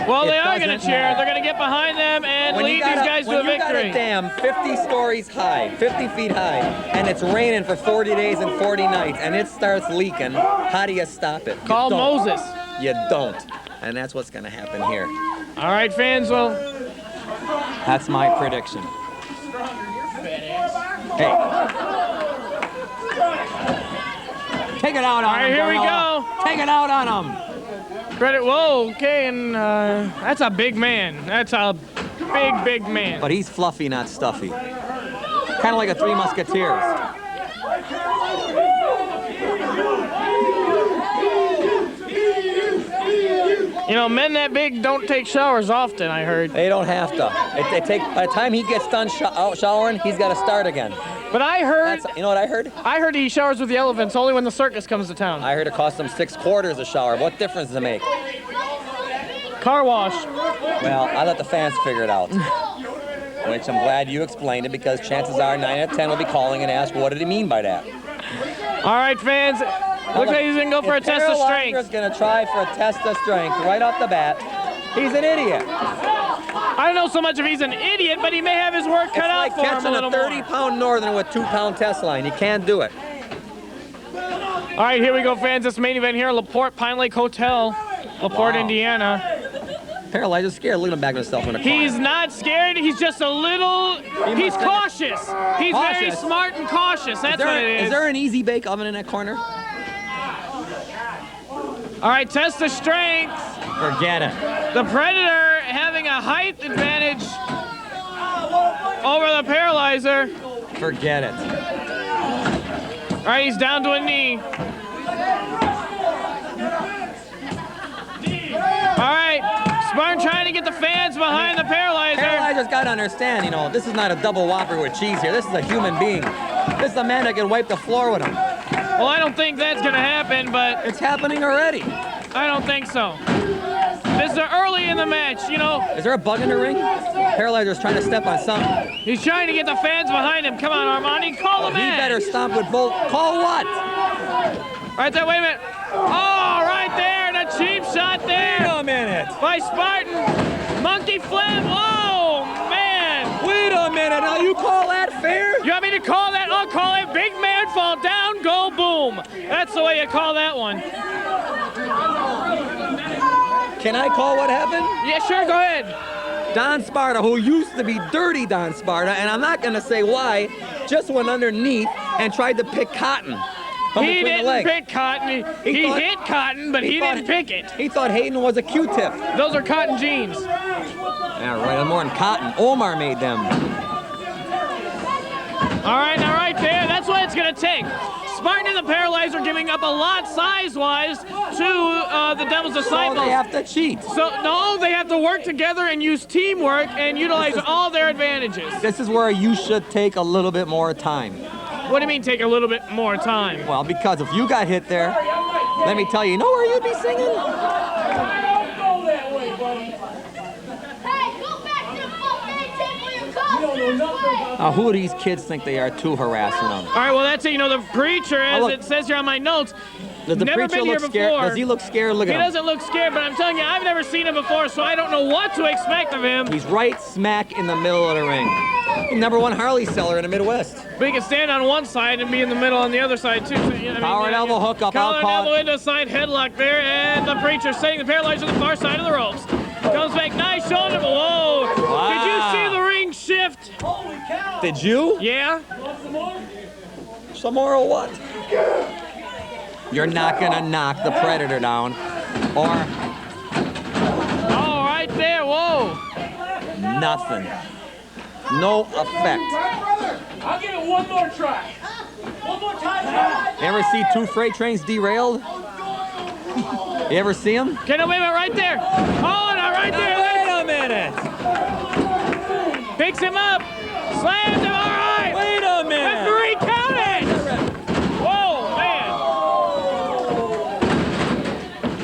Well, It they are going to doesn't cheer. matter. They're going to get behind them and When you lead got these guys to a when you got victory. a dam 50 stories high, 50 feet high, and it's raining for 40 days and 40 nights, and it starts leaking, how do you stop it? You Call don't. Moses. You don't. And that's what's going to happen here. All right, fans, well, That's my prediction. Hey. Take it out on all right, him, here we Gorilla. go. Take it out on him. Credit, whoa, okay, and that's a big man. That's a big, big man. But he's fluffy, not stuffy. Kind of like a Three Musketeers. You know, men that big don't take showers often, I heard. They don't have to. They take, by the time he gets done out showering, he's got to start again. But I heard... You know what I heard? I heard he showers with the elephants only when the circus comes to town. I heard it cost him $6 a shower. What difference does it make? Car wash. Well, I let the fans figure it out. Which I'm glad you explained it, because chances are 9 out of 10 will be calling and ask, what did he mean by that? All right, fans. Looks like he's going to go for a test of strength. He's going to try for a test of strength right off the bat. He's an idiot. I don't know so much if he's an idiot, but he may have his work cut out It's for like him a catching little a 30-pound Northern with 2-pound test line. You can't do it. All right, here we go, fans. This main event here, LaPorte Pine Lake Hotel, LaPorte, Wow. Indiana. Paralyzer's scared. Look at him backing himself in the corner. He's not scared. He's just a little. He's cautious. He's very Cautious? smart and cautious. That's what it is. Is there an easy bake oven in that corner? All right, test of strength. Forget it. The Predator having a height advantage over the Paralyzer. Forget it. All right, he's down to a knee. All right, Spartan trying to get the fans behind the Paralyzer. Paralyzer's got to understand, you know, this is not a double Whopper with cheese here. This is a human being. This is a man that can wipe the floor with him. Well, I don't think that's going to happen, but... It's happening already. I don't think so. This is early in the match, you know. Is there a bug in the ring? Paralyzer's trying to step on something. He's trying to get the fans behind him. Come on, Armani, call him He in. better stomp with both. Call what? Right there, wait a minute. Oh, right there, the cheap shot there. Wait a minute. By Spartan. Monkey flip. Oh, man. Wait a minute. Now you call that fair? You want me to call that? I'll call it big man fall down, go boom. That's the way you call that one. Can I call what happened? Yeah, sure, go ahead. Don Sparta, who used to be Dirty Don Sparta, and I'm not going to say why, just went underneath and tried to pick cotton. He didn't pick cotton. He thought- hit cotton, but he didn't pick it. He thought Hayden was a Q-tip. Those are cotton jeans. Yeah, right, more than cotton. Omar made them. All right, now right there, that's what it's going to take. Spartan and the Paralyzer giving up a lot size-wise to the Devil's Disciples. So they have to cheat. So, no, they have to work together and use teamwork and utilize all their advantages. This is where you should take a little bit more time. What do you mean take a little bit more time? Well, because if you got hit there, let me tell you, you know where you'd be singing? Who do these kids think they are too harassing them? All right, well, that's it. You know, the Preacher, as look. it says here on my notes, Does the never Preacher been here look scared? before. Does he look scared? Look He at him. doesn't look scared, but I'm telling you, I've never seen him before, so I don't know what to expect of him. He's right smack in the middle of the ring. Number one Harley seller in the Midwest. But he can stand on one side and be in the middle on the other side, too. So, you know, Power and elbow hook up, Collar I'll and call elbow it. into a side headlock there, and the Preacher setting the Paralyzer on the far side of the ropes. Comes back, nice shoulder. Whoa! Wow. Did you see the ring shift? Did you? Yeah. Some more or what? You're not gonna knock the Predator down, or Oh, right there. Whoa. nothing. No effect. I'll give it one more try. You ever see two freight trains derailed? You ever see them? Get away with right there. Oh, no, right there. Wait a minute. Picks him up. Slams him. All right. Wait a minute. Referee, count it. Whoa, man.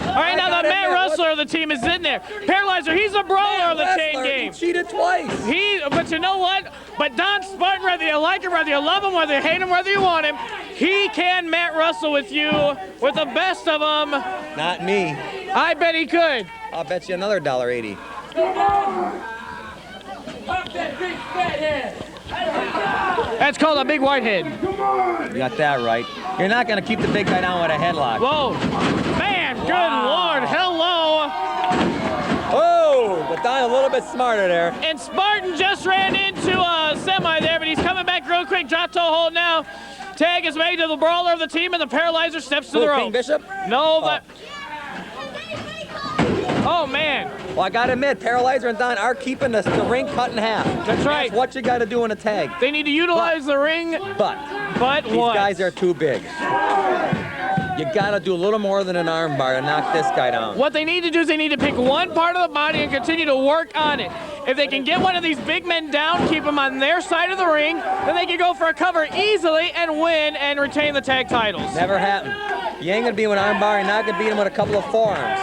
All right, now the Matt Rustler of the team is in there. Paralyzer, he's a brawler of the chain game. He cheated twice. But you know what? But Don Spartan, whether you like him, whether you love him, whether you hate him, whether you want him, he can Matt Russell with you, with the best of them. Not me. I bet he could. I'll bet you another $1.80. That's called a big white head. You got that right. You're not going to keep the big guy down with a headlock. Whoa. Man, good Lord. Hello. Oh, but Don a little bit smarter there. And Spartan just ran into a semi there, but he's coming back real quick. Drop toe hold now. Tag is made to the brawler of the team, and the Paralyzer steps to the rope. King Bishop? No, but... Oh, man. Well, I got to admit, Paralyzer and Don are keeping the ring cut in half. That's right. That's what you got to do in a tag. They need to utilize the ring. But these guys are too big. You got to do a little more than an arm bar to knock this guy down. What they need to do is they need to pick one part of the body and continue to work on it. If they can get one of these big men down, keep them on their side of the ring, then they can go for a cover easily and win and retain the tag titles. Never happened. You ain't going to beat him with an arm bar, you're not going to beat him with a couple of forearms.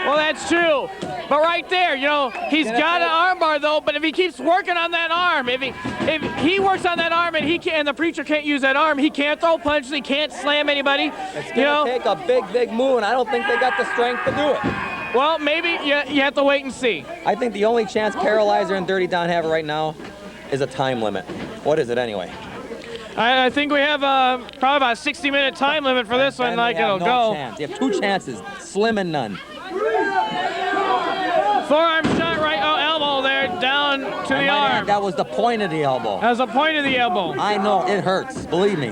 Well, that's true. But right there, you know, he's got an arm bar though, but if he keeps working on that arm, if he works on that arm and the preacher can't use that arm, he can't throw punches, he can't slam anybody. It's going to take a big move, and I don't think they got the strength to do it. Well, maybe you have to wait and see. I think the only chance Paralyzer and Dirty Don have right now is a time limit. What is it anyway? I think we have probably about a 60-minute time limit for this one, like it'll go. Chance. You have two chances, slim and none. Forearm shot right, elbow there, down to the arm. That was the point of the elbow. That was the point of the elbow. I know, it hurts, believe me.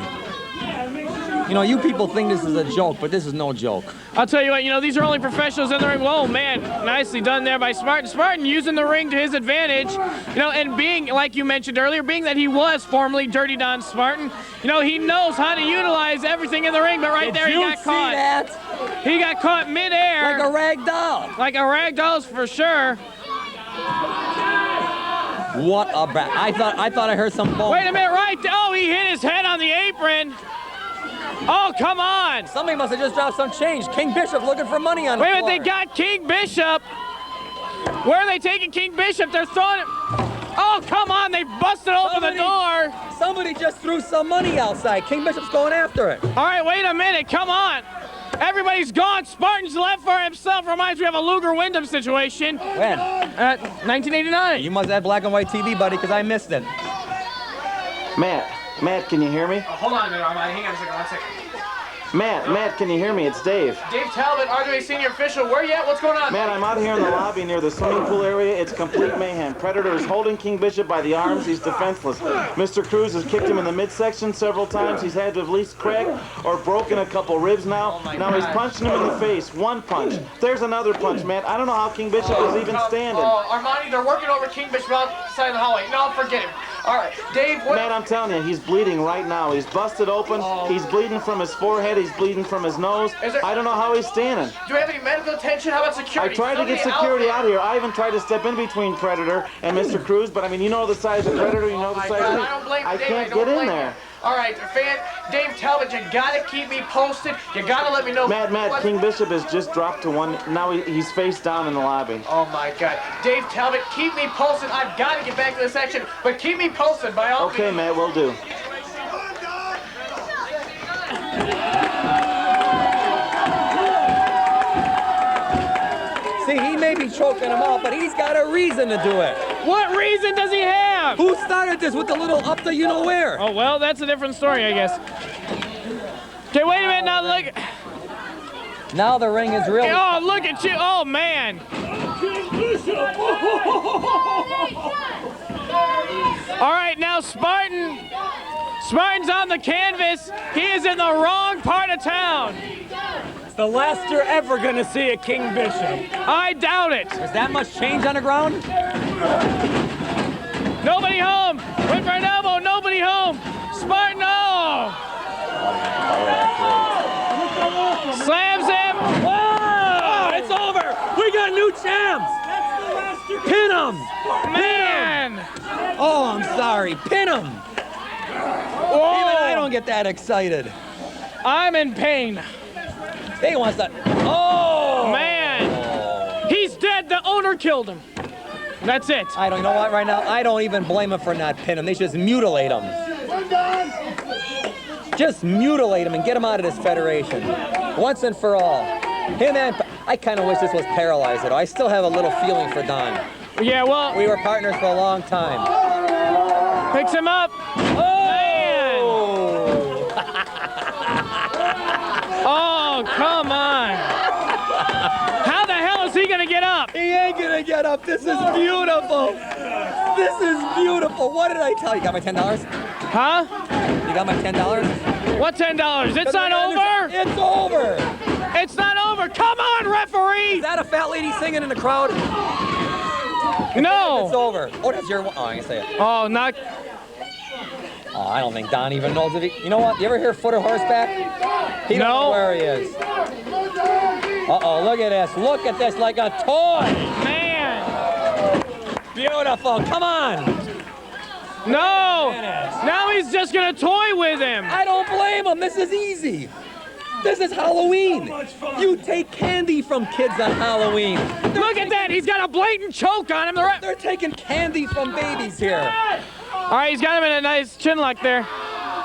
You know, you people think this is a joke, but this is no joke. I'll tell you what, you know, these are only professionals in the ring. Whoa, man, nicely done there by Spartan. Spartan using the ring to his advantage, you know, and being, like you mentioned earlier, being that he was formerly Dirty Don Spartan, you know, he knows how to utilize everything in the ring, but right there he got caught. That? He got caught midair. Like a rag doll. Like a rag doll for sure. What a bat. I thought I heard some bone. Wait a minute, right there. Oh, he hit his head on the apron. Oh, come on! Somebody must have just dropped some change. King Bishop looking for money on the floor. Wait a minute, they got King Bishop. Where are they taking King Bishop? They're throwing him. Oh, come on, they busted open the door. Somebody just threw some money outside. King Bishop's going after it. All right, wait a minute, come on. Everybody's gone. Spartan's left for himself. Reminds me of a Luger Wyndham situation. When? 1989. You must have black and white TV, buddy, because I missed it. Matt, can you hear me? Hold on a minute, Armand. Hang on a second, 1 second. Matt, can you hear me? It's Dave. Dave Talbot, RWA Senior Official. Where you at? What's going on? Matt, I'm out here in the lobby near the swimming pool area. It's complete mayhem. Predator is holding King Bishop by the arms. He's defenseless. Mr. Cruz has kicked him in the midsection several times. He's had to at least crack or broken a couple ribs now. Now he's punching him in the face. One punch. There's another punch, Matt. I don't know how King Bishop is even standing. Armani, they're working over King Bishop outside of the hallway. No, forget him. All right, Dave, what? Matt, I'm telling you, he's bleeding right now. He's busted open. He's bleeding from his forehead. He's bleeding from his nose. I don't know how he's standing. Do we have any medical attention? How about security? I tried to get security out here. I even tried to step in between Predator and Mr. Cruz, but I mean, you know the size of Predator, you know the size of me. I don't blame you, I Dave. can't get in there. All right, Dave Talbot, you gotta keep me posted. You gotta let me know. Matt, King Bishop has just dropped to one. Now he's face down in the lobby. Oh my God, Dave Talbot, keep me posted. I've got to get back to the section, but keep me posted by all means. Okay, Matt, we'll do. See, he may be choking him out, but he's got a reason to do it. What reason does he have? Who started this with the little up to you-know-where? Oh, well, that's a different story, I guess. Okay, wait a minute, now look. Now the ring is really... Oh, look at you. Oh, man. All right, now Spartan's on the canvas. He is in the wrong part of town. It's the last you're ever going to see at King Bishop. I doubt it. Is that much change on the ground? Nobody home. Went for an elbow. Nobody home. Spartan, oh. him! Man! Oh, I'm sorry. Pin him! Whoa. Even I don't get that excited. I'm in pain. He wants to. Oh! Man! He's dead. The owner killed him. That's it. I don't. You know what? Right now, I don't even blame him for not pinning him. They should just mutilate him. Just mutilate him and get him out of this federation, once and for all. Him and I kind of wish this was paralyzed. Though I still have a little feeling for Don. Yeah, well, we were partners for a long time. Picks him up. Oh, come on. How the hell is he going to get up? He ain't going to get up. This is beautiful. This is beautiful. What did I tell you? Got my $10? Huh? You got my $10? What $10? It's not over? It's over. It's not over. Come on, referee. Is that a fat lady singing in the crowd? No. It's over. Oh, that's your one. Oh, I can say it. Oh, not. Oh, I don't think Don even knows if he. You know what? You ever hear foot or horseback? He don't know where he is. Uh-oh, look at this. Look at this like a toy. Man. Beautiful. Come on. No. Now he's just going to toy with him. I don't blame him. This is easy. This is Halloween. You take candy from kids on Halloween. Look at that. He's got a blatant choke on him. They're taking candy from babies here. All right, he's got him in a nice chin lock there.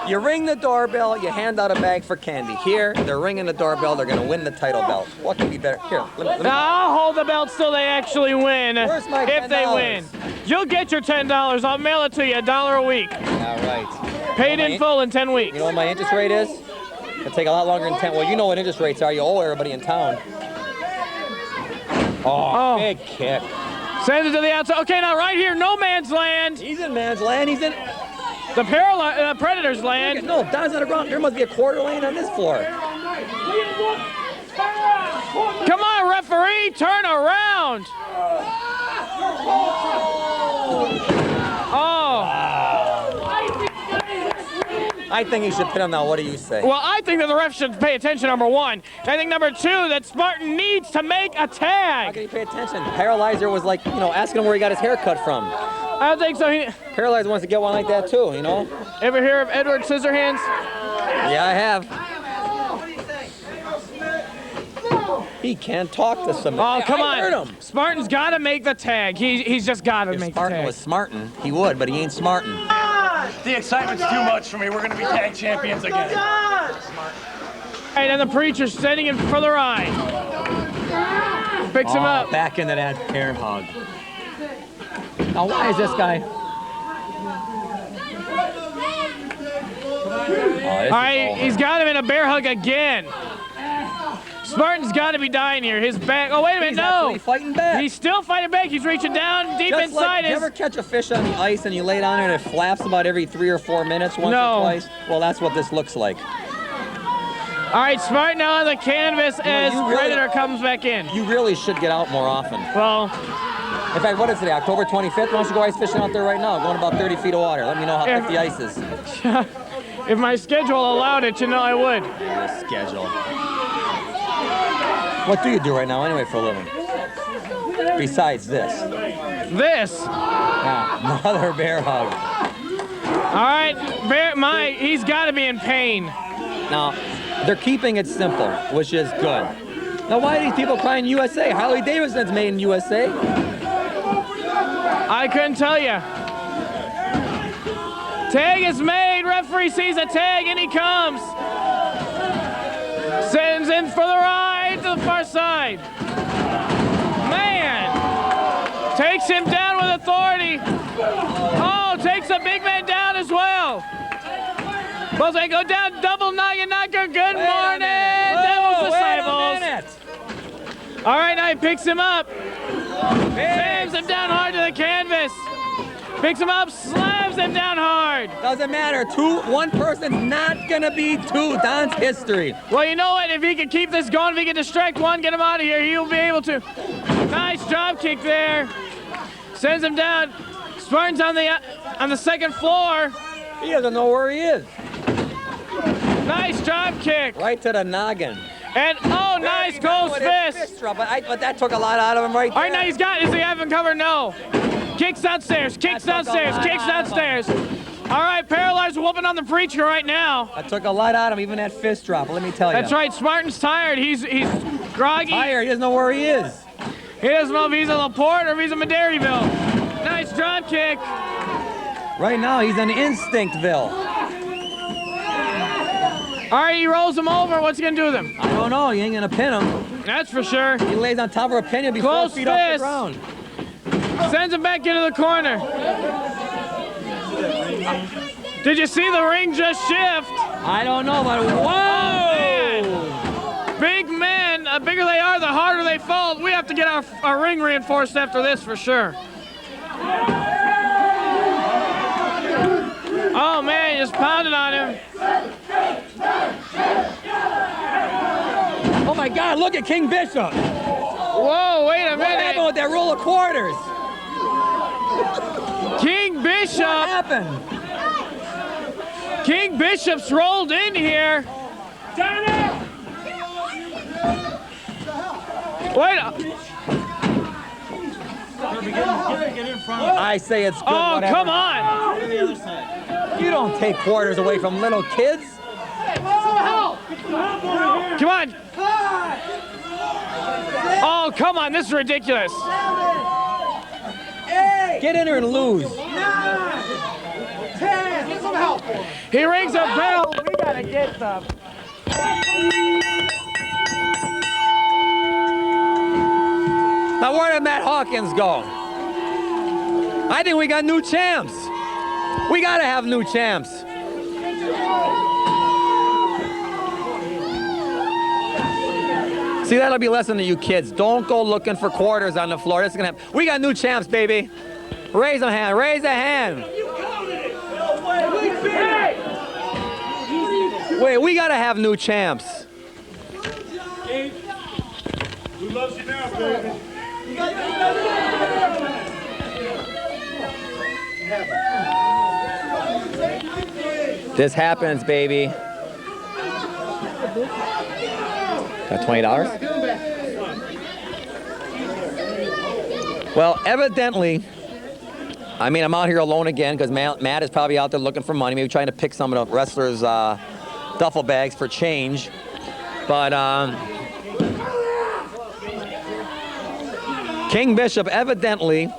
You ring the doorbell, you hand out a bag for candy. Here, they're ringing the doorbell, they're going to win the title belt. What could be better? Here, let me. I'll hold the belt till they actually win. Where's my if they win. You'll get your $10. I'll mail it to you, $1 a week. All right. Paid in full in 10 weeks. You know what my interest rate is? It'll take a lot longer than 10. Well, you know what interest rates are. You owe everybody in town. Oh, big kick. Sends it to the outside. Okay, now right here, no man's land. He's in man's land. He's in the Predator's land. No, Don's on the ground. There must be a quarter lane on this floor. Come on, referee, turn around. Oh. I think he should pin him now. What do you say? Well, I think that the ref should pay attention, number one. I think number two, that Spartan needs to make a tag. How can he pay attention? Paralyzer was like, asking him where he got his haircut from. I don't think so. Paralyzer wants to get one like that too, you know? Ever hear of Edward Scissorhands? Yeah, I have. He can't talk to somebody. Oh, come on. I heard him. Spartan's got to make the tag. He's just got to make the tag. If Spartan was smartin', he would, but he ain't smartin'. The excitement's too much for me. We're going to be tag champions again. Right, and the preacher's sending him for the ride. Picks him up. Back into that bear hug. Now, why is this guy? All right, he's got him in a bear hug again. Spartan's got to be dying here. His back. Oh, wait a minute, He's no. actually fighting back. He's still fighting back. He's reaching down deep Just inside you ever catch a fish on the ice and you lay down there and it flaps about every 3 or 4 minutes once or twice? Well, that's what this looks like. All right, Spartan now on the canvas as Predator comes back in. You really should get out more often. Well, in fact, what is today? October 25th? Why don't you go ice fishing out there right now? Going about 30 feet of water. Let me know how thick the ice is. If my schedule allowed it, I would. Your schedule. What do you do right now anyway for a living? Besides this. This? Yeah, another bear hug. All right, he's got to be in pain. Now, they're keeping it simple, which is good. Now, why are these people crying USA? Harley Davidson's made in USA. I couldn't tell you. Tag is made. Referee sees a tag, and he comes. Sends in for the ride to the far side. Man. Takes him down with authority. Oh, takes a big man down as well. Both they go down, double noggin knocker. Good morning. Devils disciples. All right, now he picks him up. Slams him down hard to the canvas. Picks him up, slams him down hard. Doesn't matter. One person's not gonna be two. Don's history. Well, you know what? If he can keep this going, if he can distract one, get him out of here, he'll be able to. Nice drop kick there. Sends him down. Spartan's on the second floor. He doesn't know where he is. Nice drop kick. Right to the noggin. And nice close fist. But that took a lot out of him right there. All right, now he's got it. Does he have him covered? No. Kicks downstairs, kicks downstairs, kicks downstairs. All right, Paralyzed whooping on the preacher right now. I took a lot out of him, even that fist drop, let me tell you. That's right, Smartin's tired. He's groggy. Tired, he doesn't know where he is. He doesn't know if he's in LaPorte or if he's in Madairyville. Nice drop kick. Right now, he's in Instinctville. All right, he rolls him over. What's he gonna do with him? I don't know, he ain't gonna pin him. That's for sure. He lays on top of a pin, he'll be 4 feet off the ground. Sends him back into the corner. Did you see the ring just shift? I don't know, but whoa! Man. Big men, the bigger they are, the harder they fall. We have to get our ring reinforced after this for sure. Oh man, just pounded on him. Oh my God, look at King Bishop. Whoa, wait a minute. What happened with that roll of quarters? King Bishop. What happened? King Bishop's rolled in here. Wait. I say it's good. Oh, whatever. come on. You don't take quarters away from little kids. Come on. Oh, come on. This is ridiculous. Get in there and lose. 10. Get some help. He rings a bell. We gotta get them. Now where did Matt Hawkins go? I think we got new champs. We gotta have new champs. See, that'll be a lesson to you kids. Don't go looking for quarters on the floor. That's gonna happen. We got new champs, baby. Raise a hand, raise a hand. Wait, we gotta have new champs. Who loves you now, baby? This happens, baby. Got $20? Well, evidently, I mean, I'm out here alone again because Matt is probably out there looking for money, maybe trying to pick some of the wrestlers' duffel bags for change. But King Bishop, evidently,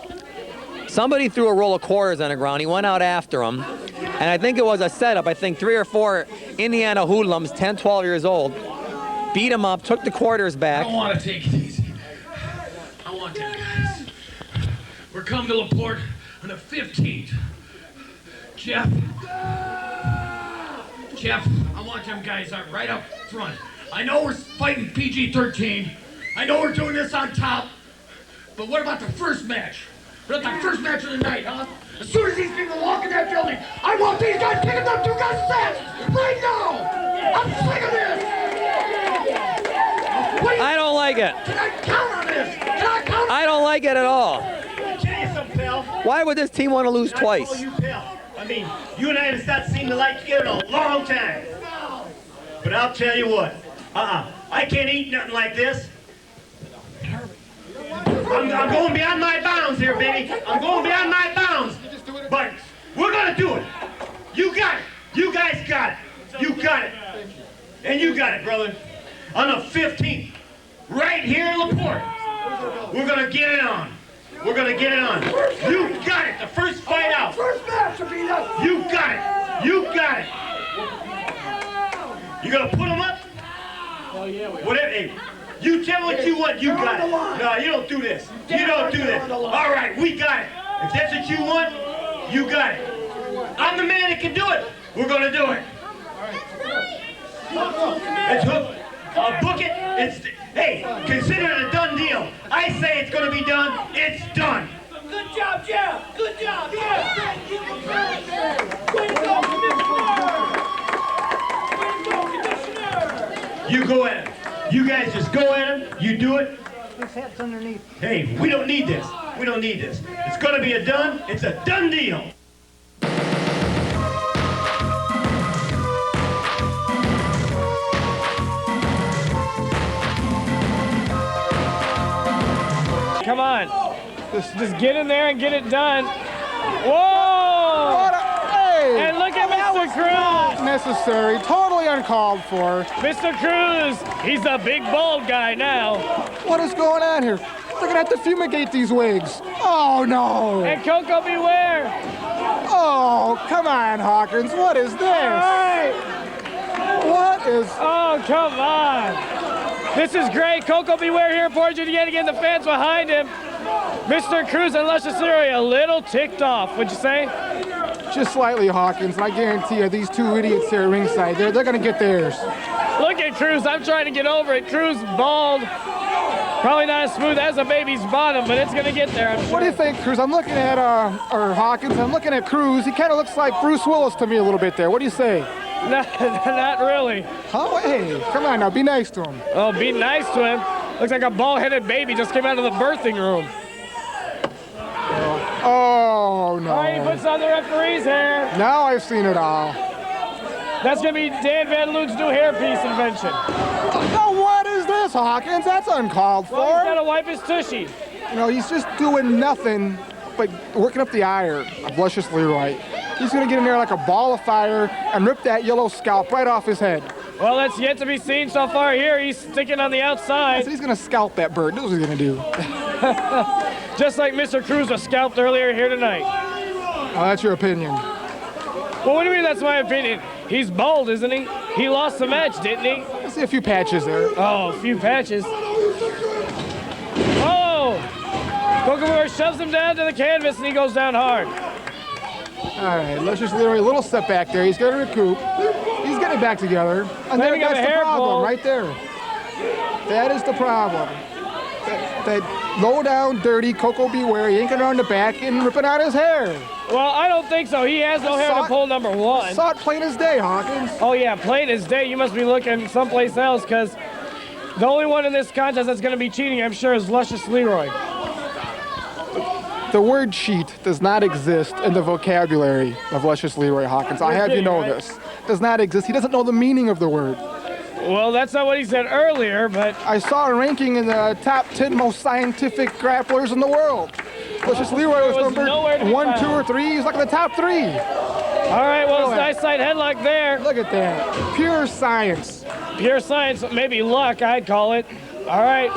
somebody threw a roll of quarters on the ground. He went out after him. And I think it was a setup. I think 3 or 4 Indiana hoodlums, 10, 12 years old, beat him up, took the quarters back. I want to take it easy. I want them guys. We're coming to LaPorte on the 15th. Jeff, I want them guys right up front. I know we're fighting PG-13. I know we're doing this on top. But what about the first match? What about the first match of the night, huh? As soon as these people walk in that building, I want these guys kicking them 2 guys' ass right now! I'm sick of this! Wait, I don't like it. can I count on this? Can I count? I don't like it at all. I'll tell you something, pal. Why would this team want to lose I twice? call you pal. I mean, you and I haven't started seeing the light together in a long time. But I'll tell you what. I can't eat nothing like this. I'm going beyond my bounds here, baby. I'm going beyond my bounds. But we're going to do it. You got it. You guys got it. You got it. And you got it, brother. On the 15th, right here in LaPorte, we're going to get it on. We're going to get it on. You got it. The first fight out. First match will be that. You got it. You got it. You going to put them up? Whatever. Hey, you tell what you want, you got it. No, you don't do this. You don't do this. All right, we got it. If that's what you want, you got it. I'm the man that can do it. We're going to do it. Let's hook. I'll book it. Hey, consider it a done deal. I say it's going to be done. It's done. Good job, Jeff. Good job. Yeah. Way to go, Commissioner. Way to go, Commissioner. You go at him. You guys just go at him. You do it. This hat's underneath. Hey, we don't need this. We don't need this. It's going to be a done. It's a done deal. Come on. Just get in there and get it done. Whoa! Hey! And look at Mr. Cruz. Necessary, totally uncalled for. Mr. Cruz, he's a big bald guy now. What is going on here? They're gonna have to fumigate these wigs. Oh no! And Coco beware! Oh, come on, Hawkins. What is this? Right. What is? Oh, come on! This is great. Coco beware here for you yet again. The fans behind him. Mr. Cruz and Luscious Leroy a little ticked off. Would you say? Just slightly, Hawkins. And I guarantee you, these two idiots here ringside, they're gonna get theirs. Look at Cruz. I'm trying to get over it. Cruz bald. Probably not as smooth as a baby's bottom, but it's going to get there, I'm sure. What do you think, Cruz? I'm looking at, or Hawkins, I'm looking at Cruz. He kind of looks like Bruce Willis to me a little bit there. What do you say? Not really. Oh, hey, come on now, be nice to him. Oh, be nice to him. Looks like a bald-headed baby just came out of the birthing room. Oh, no. All right, he puts on the referee's hair. Now I've seen it all. That's going to be Dan Van Loon's new hairpiece invention. Oh, what is this, Hawkins? That's uncalled for. Well, he's got to wipe his tushy. You know, he's just doing nothing but working up the ire of Luscious Leroy. He's going to get in there like a ball of fire and rip that yellow scalp right off his head. Well, that's yet to be seen so far here. He's sticking on the outside. So he's going to scalp that bird. This is what he's going to do. Just like Mr. Cruz was scalped earlier here tonight. Oh, that's your opinion. Well, what do you mean that's my opinion? He's bald, isn't he? He lost the match, didn't he? I see a few patches there. Oh, a few patches. Oh! Kokomura shoves him down to the canvas and he goes down hard. All right, Luscious Leroy, a little step back there. He's going to recoup. He's getting back together. And then that's the problem pull. right there. That is the problem. That low down, dirty Coco Beware, he ain't going around the back and ripping out his hair. Well, I don't think so. He has no hair to pull number one. Saw it plain as day, Hawkins. Oh, yeah, plain as day. You must be looking someplace else because the only one in this contest that's going to be cheating, I'm sure, is Luscious Leroy. The word cheat does not exist in the vocabulary of Luscious Leroy, Hawkins. I have you know this. It does not exist. He doesn't know the meaning of the word. Well, that's not what he said earlier, but... I saw a ranking in the top 10 most scientific grapplers in the world. Luscious Leroy was number 1, 2, or 3. He's like in the top 3. All right, well, it's nice side headlock there. Look at that. Pure science. Pure science, maybe luck, I'd call it. All right.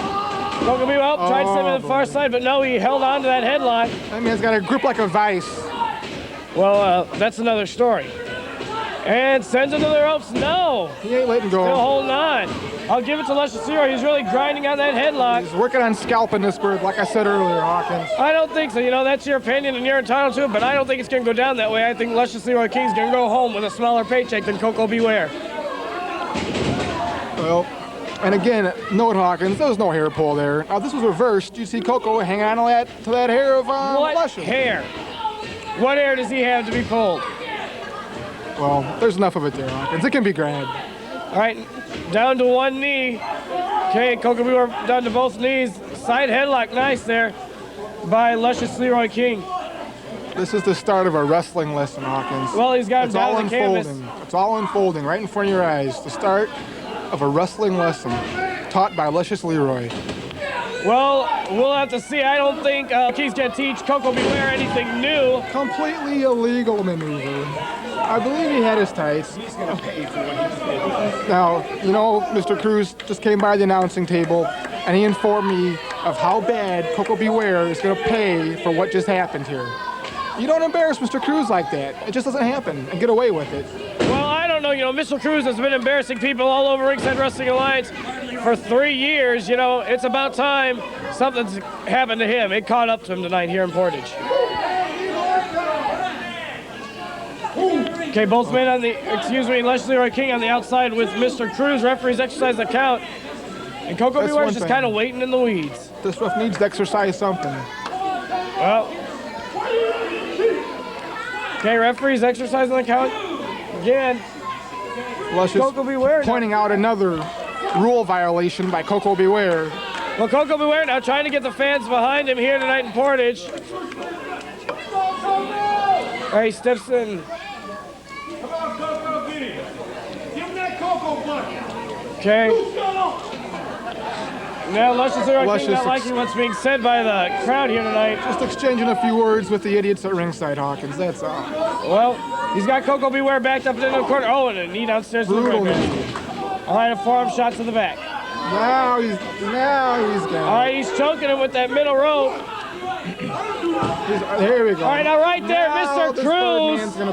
Coco Beware tried to send him to the far side, but no, he held on to that headlock. That man's got a grip like a vice. Well, that's another story. And sends him to the ropes. No. He ain't letting go. Still holding on. I'll give it to Luscious Leroy. He's really grinding on that headlock. He's working on scalping this bird, like I said earlier, Hawkins. I don't think so. You know, that's your opinion and you're entitled to it, but I don't think it's going to go down that way. I think Luscious Leroy King's going to go home with a smaller paycheck than Coco Beware. Well, and again, note, Hawkins, there was no hair pull there. Now, this was reversed. You see Coco hanging on to that hair of Luscious. Hair? What hair does he have to be pulled? Well, there's enough of it there, Hawkins. It can be grabbed. All right, down to one knee. Okay, Coco Beware down to both knees. Side headlock, nice there by Luscious Leroy King. This is the start of a wrestling lesson, Hawkins. Well, he's got him down all the canvas. It's all unfolding right in front of your eyes. The start of a wrestling lesson taught by Luscious Leroy. Well, we'll have to see. I don't think King's going to teach Coco Beware anything new. Completely illegal maneuver. I believe he had his tights. He's going to pay for what he did. Now, you know, Mr. Cruz just came by the announcing table and he informed me of how bad Coco Beware is going to pay for what just happened here. You don't embarrass Mr. Cruz like that. It just doesn't happen and get away with it. Well, I don't know. You know, Mr. Cruz has been embarrassing people all over Ringside Wrestling Alliance for 3 years. You know, it's about time something's happened to him. It caught up to him tonight here in Portage. Okay, both men on the, Luscious Leroy King on the outside with Mr. Cruz. Referees exercise the count. And Coco Beware's just kind of waiting in the weeds. This ref needs to exercise something. Well. Okay, referees exercising the count again. Luscious Coco Beware pointing out another rule violation by Coco Beware. Well, Coco Beware now trying to get the fans behind him here tonight in Portage. All right, he steps in. Okay. Now, Luscious Leroy King Luscious not liking what's being said by the crowd here tonight. Just exchanging a few words with the idiots at ringside, Hawkins. That's all. Well, he's got Coco Beware backed up into the corner. Oh, and a knee downstairs. Brutal knee. All right, a forearm shot to the back. Now he's got All right, he's choking him with that middle rope. There we go. All right, now right there, Now Mr. this Cruz. man's gonna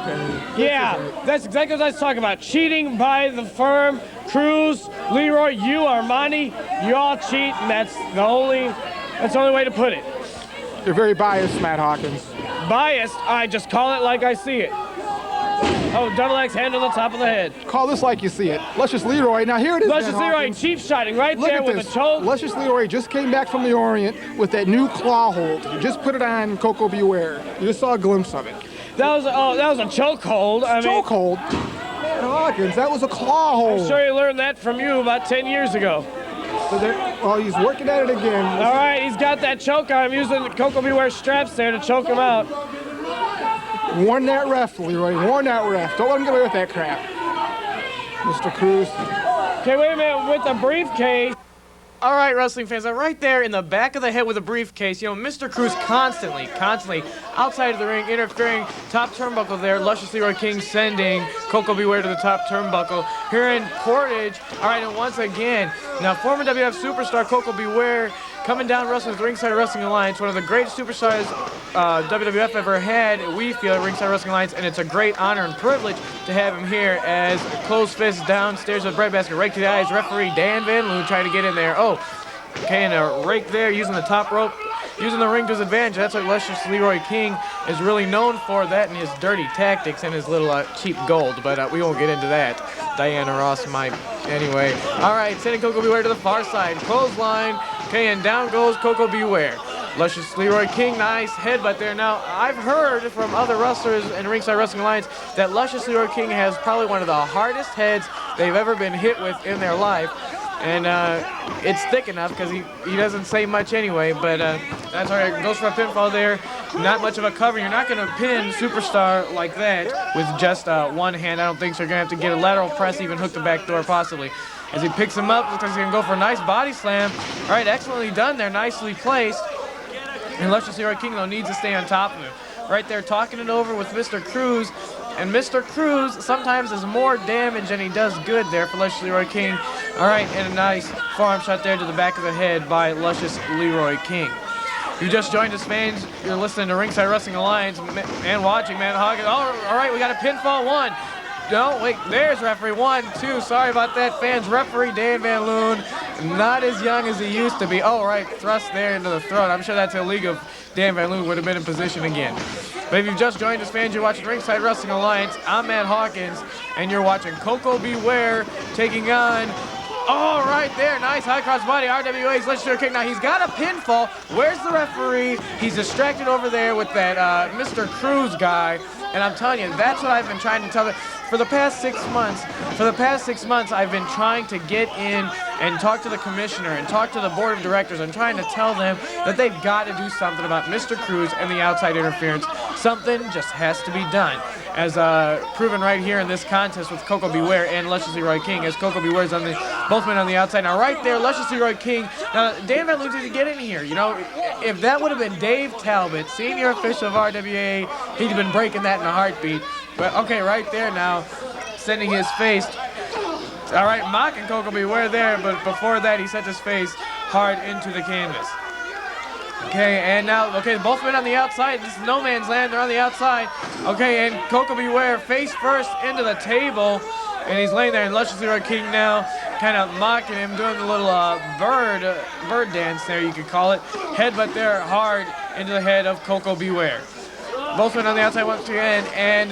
pay. Yeah, that's exactly what I was talking about. Cheating by the firm. Cruz, Leroy, you, Armani, you all cheat, and that's the only way to put it. You're very biased, Matt Hawkins. Biased? I just call it like I see it. Oh, double X hand on the top of the head. Call this like you see it. Luscious Leroy. Now here it is. Luscious Matt Leroy Hawkins. cheap shotting right Look there at with this. a choke. Luscious Leroy just came back from the Orient with that new claw hold. You just put it on Coco Beware. You just saw a glimpse of it. That was a choke hold. Choke hold? Matt Hawkins, that was a claw hold. I'm sure he learned that from you about 10 years ago. Well, he's working at it again. All right, he's got that choke on him, using Coco Beware straps there to choke him out. Warn that ref, Leroy. Warn that ref. Don't let him get away with that crap. Mr. Cruz. Okay, wait a minute. With the briefcase. All right, wrestling fans, right there in the back of the head with a briefcase, you know, Mr. Cruz constantly outside of the ring, interfering, top turnbuckle there, Luscious Leroy King sending Coco Beware to the top turnbuckle here in Portage. All right, and once again, now former WWF superstar Coco Beware coming down wrestling with Ringside Wrestling Alliance, one of the greatest superstars WWF ever had, we feel, at Ringside Wrestling Alliance, and it's a great honor and privilege to have him here as closed fist downstairs with a breadbasket, rake to the eyes, referee Dan Van Loon trying to get in there. Oh, okay, and a rake there using the top rope, using the ring to his advantage. That's what Luscious Leroy King is really known for, that and his dirty tactics and his little cheap gold, but we won't get into that. Diana Ross might. Anyway, all right, sending Coco Beware to the far side, clothesline. Okay, and down goes Coco Beware. Luscious Leroy King, nice headbutt there. Now, I've heard from other wrestlers in Ringside Wrestling Alliance that Luscious Leroy King has probably one of the hardest heads they've ever been hit with in their life. And it's thick enough because he doesn't say much anyway, but that's all right. Goes for a pinfall there. Not much of a cover. You're not going to pin Superstar like that with just one hand. I don't think so. You're going to have to get a lateral press, even hook the back door possibly. As he picks him up, looks like he's going to go for a nice body slam. All right, excellently done there. Nicely placed. And Luscious Leroy King, though, needs to stay on top of him. Right there, talking it over with Mr. Cruz. And Mr. Cruz sometimes does more damage than he does good there for Luscious Leroy King. All right, and a nice forearm shot there to the back of the head by Luscious Leroy King. If you just joined us, fans, you're listening to Ringside Wrestling Alliance and watching Matt Hawkins. All right, we got a pinfall one. No, wait, there's referee 1, 2. Sorry about that, fans. Referee Dan Van Loon, not as young as he used to be. Oh, right, thrust there into the throat. I'm sure that's illegal if Dan Van Loon would have been in position again. But if you've just joined us, fans, you're watching Ringside Wrestling Alliance. I'm Matt Hawkins, and you're watching Coco Beware taking on... Oh, right there. Nice high cross body. RWA's legendary kick. Now, he's got a pinfall. Where's the referee? He's distracted over there with that Mr. Cruz guy. And I'm telling you, that's what I've been trying to tell them. For the past 6 months, I've been trying to get in and talk to the commissioner and talk to the board of directors and trying to tell them that they've got to do something about Mr. Cruz and the outside interference. Something just has to be done. As proven right here in this contest with Coco Beware and Luscious Leroy King, as Coco Beware's on both men on the outside. Now right there, Luscious Leroy King. Now Dan Van Loon to get in here. You know, if that would have been Dave Talbot, senior official of RWA, he'd have been breaking that in a heartbeat. But okay, right there now, sending his face. All right, mocking Coco Beware there, but before that, he sent his face hard into the canvas. Okay, and now, okay, both men on the outside. This is no man's land. They're on the outside. Okay, and Coco Beware face first into the table, and he's laying there. And Luscious Leroy King now kind of mocking him, doing the little bird dance there, you could call it. Headbutt there hard into the head of Coco Beware. Both men on the outside once again, and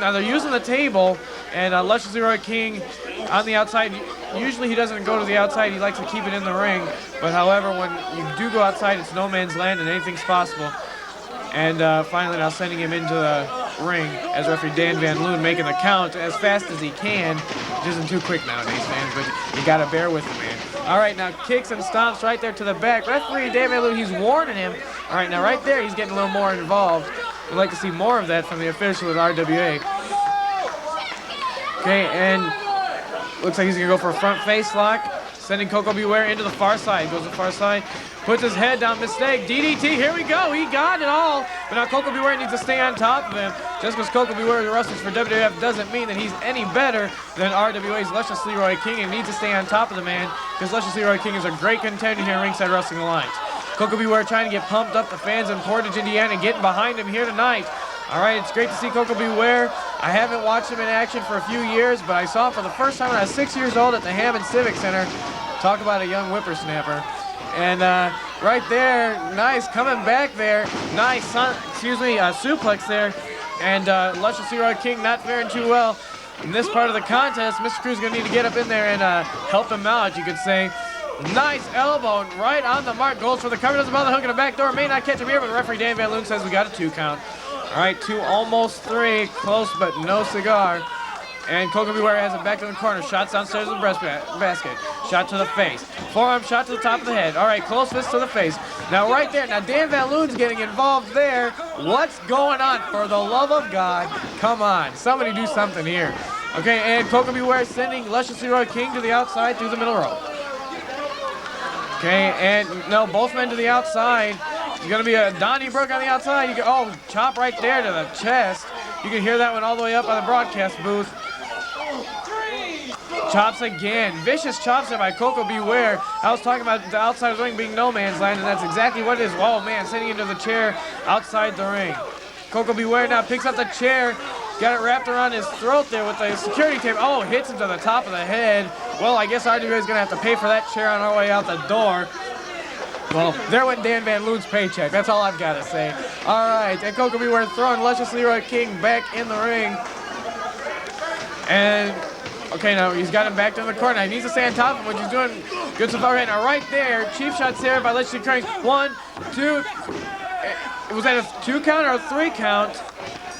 now they're using the table, and Luscious Leroy King on the outside. Usually he doesn't go to the outside, he likes to keep it in the ring, but however, when you do go outside, it's no man's land and anything's possible. And finally now sending him into the ring as referee Dan Van Loon making the count as fast as he can, which isn't too quick nowadays, fans, but you gotta bear with him, man. All right, now kicks and stomps right there to the back. Referee Dan Van Loon, he's warning him. All right, now right there, he's getting a little more involved. We'd like to see more of that from the official at RWA. Okay, and looks like he's gonna go for a front face lock. sending Coco Beware into the far side. Goes to the far side, puts his head down, mistake. DDT, here we go. He got it all. But now Coco Beware needs to stay on top of him. Just because Coco Beware wrestles for WWF doesn't mean that he's any better than RWA's Luscious Leroy King, and needs to stay on top of the man because Luscious Leroy King is a great contender here in Ringside Wrestling Alliance. Coco Beware trying to get pumped up. The fans in Portage, Indiana getting behind him here tonight. All right, it's great to see Coco Beware. I haven't watched him in action for a few years, but I saw him for the first time when I was 6 years old at the Hammond Civic Center. Talk about a young whippersnapper. And right there, nice, coming back there. Nice, suplex there. And Luscious Leroy King not faring too well in this part of the contest. Mr. Cruz is going to need to get up in there and help him out, you could say. Nice elbow right on the mark. Goes for the cover. Doesn't bother hooking the back door. May not catch him here, but referee Dan Van Loon says we got a 2 count. All right, 2, almost 3. Close, but no cigar. And Coco Beware has it back in the corner. Shots downstairs in the breast basket. Shot to the face. Forearm shot to the top of the head. All right, close fist to the face. Now right there, now Dan Van Loon's getting involved there. What's going on? For the love of God, come on. Somebody do something here. Okay, and Coco Beware sending Luscious Leroy King to the outside through the middle rope. Okay, and no, both men to the outside. It's going to be a Donnybrook on the outside. You can, oh, chop right there to the chest. You can hear that one all the way up on the broadcast booth. Chops again. Vicious chops there by Coco Beware. I was talking about the outside of the ring being no man's land, and that's exactly what it is. Oh, man, sending into the chair outside the ring. Coco Beware now picks up the chair. Got it wrapped around his throat there with the security tape. Oh, hits him to the top of the head. Well, I guess RWA is going to have to pay for that chair on our way out the door. Well, there went Dan Van Loon's paycheck. That's all I've got to say. All right, and Coco Beware throwing Luscious Leroy King back in the ring. And, okay, now he's got him back to the corner. He needs to stay on top of him, which he's doing good so far right now. Right there, cheap shots there by Luscious Leroy King. 1, 2. Was that a 2 count or a 3 count?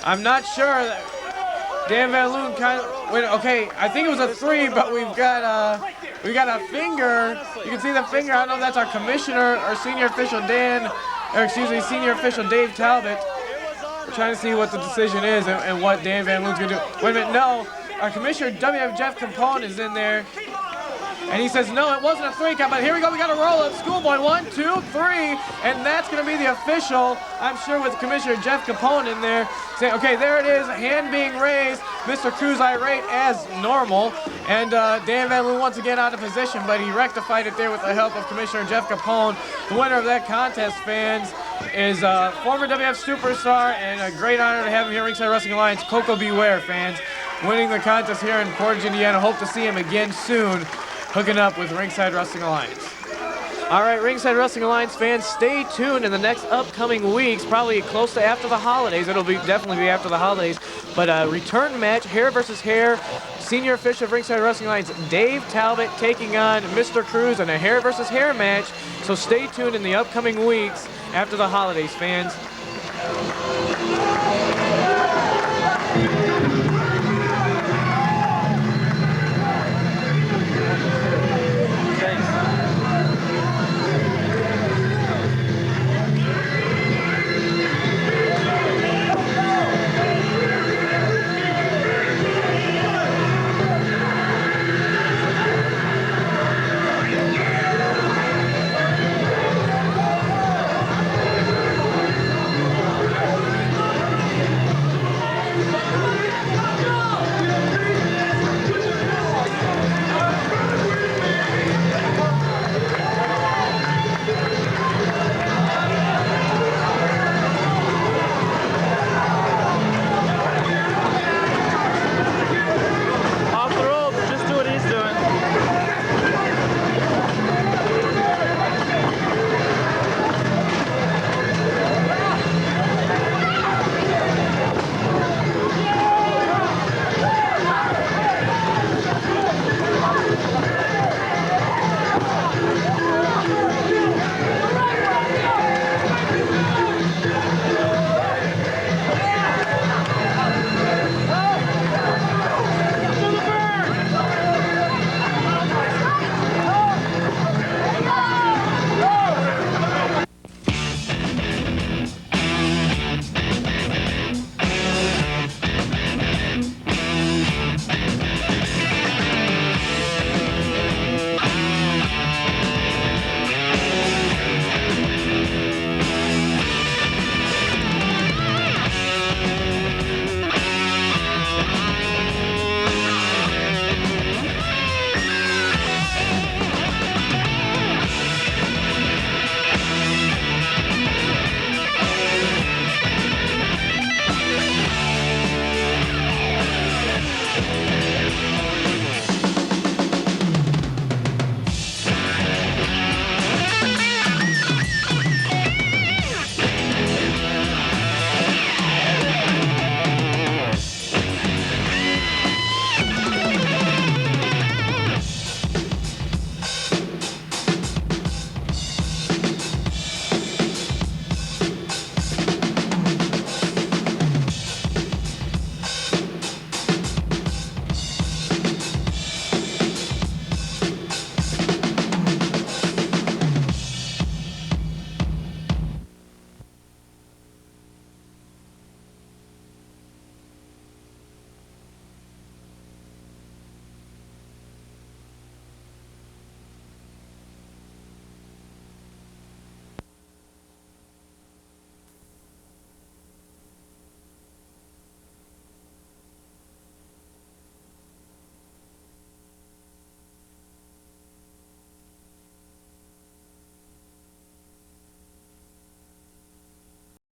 I'm not sure. Dan Van Loon kind of went, okay, I think it was a 3, but we've got a finger. You can see the finger. I don't know if that's our commissioner or senior official senior official Dave Talbot. We're trying to see what the decision is and what Dan Van Loon's gonna do. Wait a minute, no. Our commissioner WWF Jeff Capone is in there. And he says, no, it wasn't a 3 count, but here we go. We got a roll-up. Schoolboy, 1, 2, 3. And that's going to be the official, I'm sure, with Commissioner Jeff Capone in there. Saying, okay, there it is. Hand being raised. Mr. Cruz irate as normal. And Dan Van Loon once again out of position, but he rectified it there with the help of Commissioner Jeff Capone. The winner of that contest, fans, is former WWF superstar, and a great honor to have him here at Ringside Wrestling Alliance, Coco Beware, fans. Winning the contest here in Portage, Indiana. Hope to see him again soon, hooking up with Ringside Wrestling Alliance. All right, Ringside Wrestling Alliance fans, stay tuned in the next upcoming weeks, probably close to after the holidays. It'll be definitely be after the holidays. But a return match, hair versus hair. Senior official of Ringside Wrestling Alliance, Dave Talbot, taking on Mr. Cruz in a hair versus hair match. So stay tuned in the upcoming weeks after the holidays, fans.